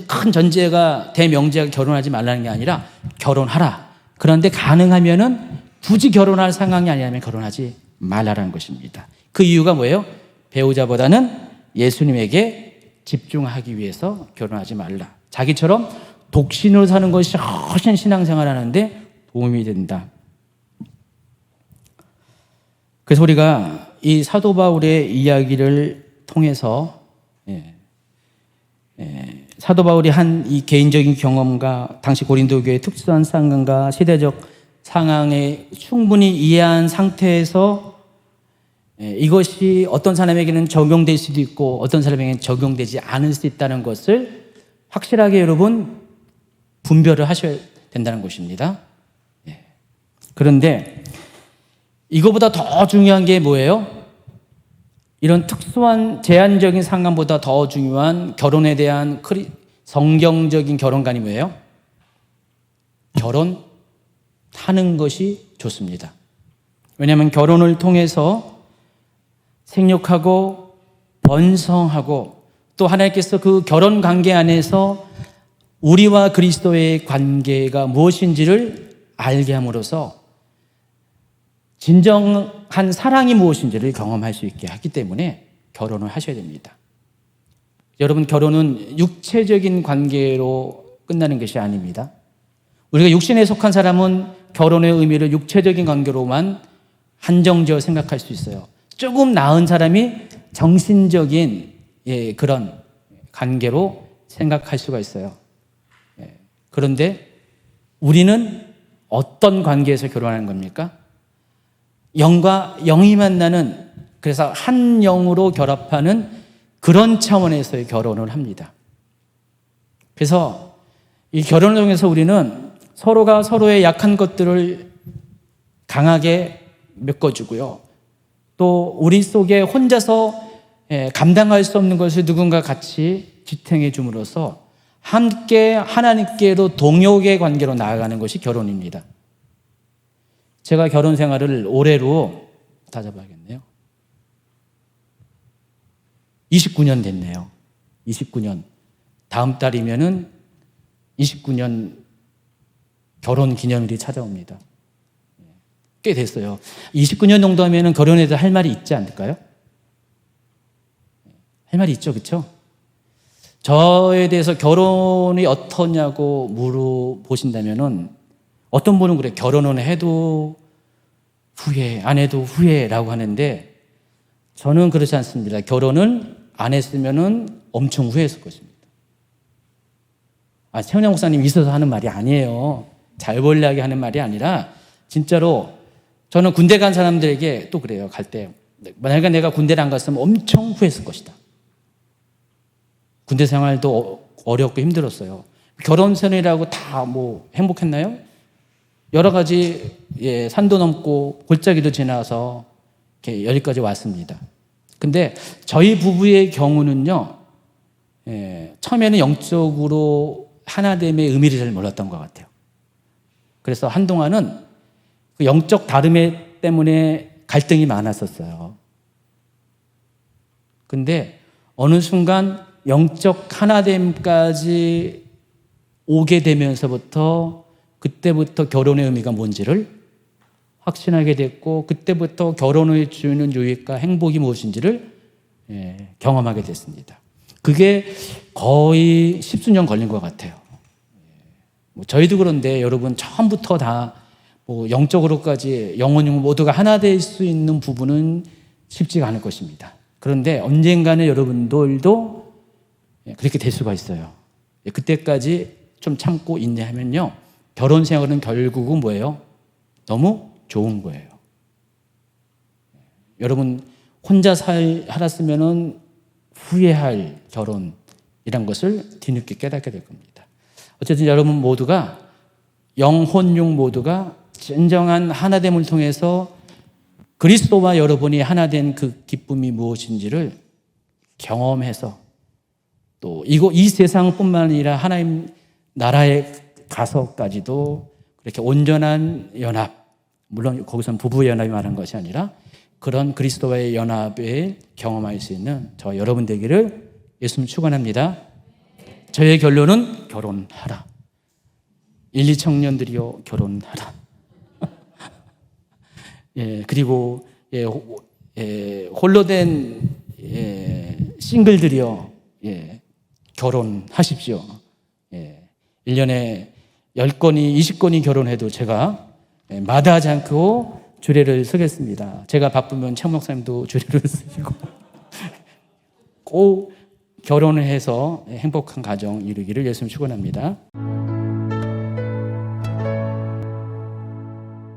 큰 전제가, 대명제가 결혼하지 말라는 게 아니라 결혼하라. 그런데 가능하면은 굳이 결혼할 상황이 아니라면 결혼하지 말라라는 것입니다. 그 이유가 뭐예요? 배우자보다는 예수님에게 집중하기 위해서 결혼하지 말라. 자기처럼 독신으로 사는 것이 훨씬 신앙생활 하는데 도움이 된다. 그래서 우리가 이 사도 바울의 이야기를 통해서 사도 바울이 한 이 개인적인 경험과 당시 고린도 교회의 특수한 상황과 시대적 상황에 충분히 이해한 상태에서 이것이 어떤 사람에게는 적용될 수도 있고 어떤 사람에게는 적용되지 않을 수 있다는 것을 확실하게 여러분 분별을 하셔야 된다는 것입니다. 그런데 이거보다 더 중요한 게 뭐예요? 이런 특수한 제한적인 상황보다 더 중요한 결혼에 대한 성경적인 결혼관이 뭐예요? 결혼하는 것이 좋습니다. 왜냐하면 결혼을 통해서 생육하고 번성하고 또 하나님께서 그 결혼 관계 안에서 우리와 그리스도의 관계가 무엇인지를 알게 함으로써 진정한 사랑이 무엇인지를 경험할 수 있게 하기 때문에 결혼을 하셔야 됩니다. 여러분, 결혼은 육체적인 관계로 끝나는 것이 아닙니다. 우리가 육신에 속한 사람은 결혼의 의미를 육체적인 관계로만 한정지어 생각할 수 있어요. 조금 나은 사람이 정신적인 그런 관계로 생각할 수가 있어요. 그런데 우리는 어떤 관계에서 결혼하는 겁니까? 영과 영이 만나는, 그래서 한 영으로 결합하는 그런 차원에서의 결혼을 합니다. 그래서 이 결혼을 통해서 우리는 서로가 서로의 약한 것들을 강하게 메꿔주고요. 또 우리 속에 혼자서 감당할 수 없는 것을 누군가 같이 지탱해 줌으로써 함께 하나님께로 동역의 관계로 나아가는 것이 결혼입니다. 제가 결혼 생활을 올해로 다 잡아야겠네요. 29년 됐네요. 29년. 다음 달이면은 29년 결혼 기념일이 찾아옵니다. 꽤 됐어요. 29년 정도 하면은 결혼에 대해서 할 말이 있지 않을까요? 할 말이 있죠, 그렇죠? 저에 대해서 결혼이 어떠냐고 물어보신다면은 어떤 분은 그래, 결혼은 해도 후회, 안 해도 후회라고 하는데 저는 그렇지 않습니다. 결혼은 안 했으면은 엄청 후회했을 것입니다. 최은영 목사님 있어서 하는 말이 아니에요. 잘 보려고 하는 말이 아니라 진짜로 저는 군대 간 사람들에게 또 그래요. 갈 때 만약에 내가 군대를 안 갔으면 엄청 후회했을 것이다. 군대 생활도 어렵고 힘들었어요. 결혼 생활이라고 다 뭐 행복했나요? 여러 가지 산도 넘고 골짜기도 지나서 이렇게 여기까지 왔습니다. 근데 저희 부부의 경우는요, 처음에는 영적으로 하나됨의 의미를 잘 몰랐던 것 같아요. 그래서 한동안은 그 영적 다름 때문에 갈등이 많았었어요. 근데 어느 순간 영적 하나됨까지 오게 되면서부터 그때부터 결혼의 의미가 뭔지를 확신하게 됐고, 그때부터 결혼을 주는 유익과 행복이 무엇인지를 경험하게 됐습니다. 그게 거의 10수년 걸린 것 같아요. 저희도 그런데 여러분 처음부터 다 뭐 영적으로까지 영혼육 모두가 하나 될 수 있는 부분은 쉽지가 않을 것입니다. 그런데 언젠가는 여러분들도 그렇게 될 수가 있어요. 그때까지 좀 참고 인내하면요, 결혼 생활은 결국은 뭐예요? 너무 좋은 거예요. 여러분 혼자 살았으면은 후회할 결혼이란 것을 뒤늦게 깨닫게 될 겁니다. 어쨌든 여러분 모두가 영혼육 모두가 진정한 하나됨을 통해서 그리스도와 여러분이 하나된 그 기쁨이 무엇인지를 경험해서 또 이 세상뿐만 아니라 하나님 나라에 가서까지도 그렇게 온전한 연합, 물론 거기서는 부부 연합이 말한 것이 아니라 그런 그리스도와의 연합을 경험할 수 있는 저 여러분 되기를 예수님 축원합니다. 저의 결론은 결혼하라. 1, 2 청년들이요, 결혼하라. 그리고 홀로 된 싱글들이요, 결혼하십시오. 1년에 10건이 20건이 결혼해도 제가 마다하지 않고 주례를 서겠습니다. 제가 바쁘면 최 목사님도 주례를 쓰시고 꼭 결혼을 해서 행복한 가정 이루기를 예수님 축원합니다.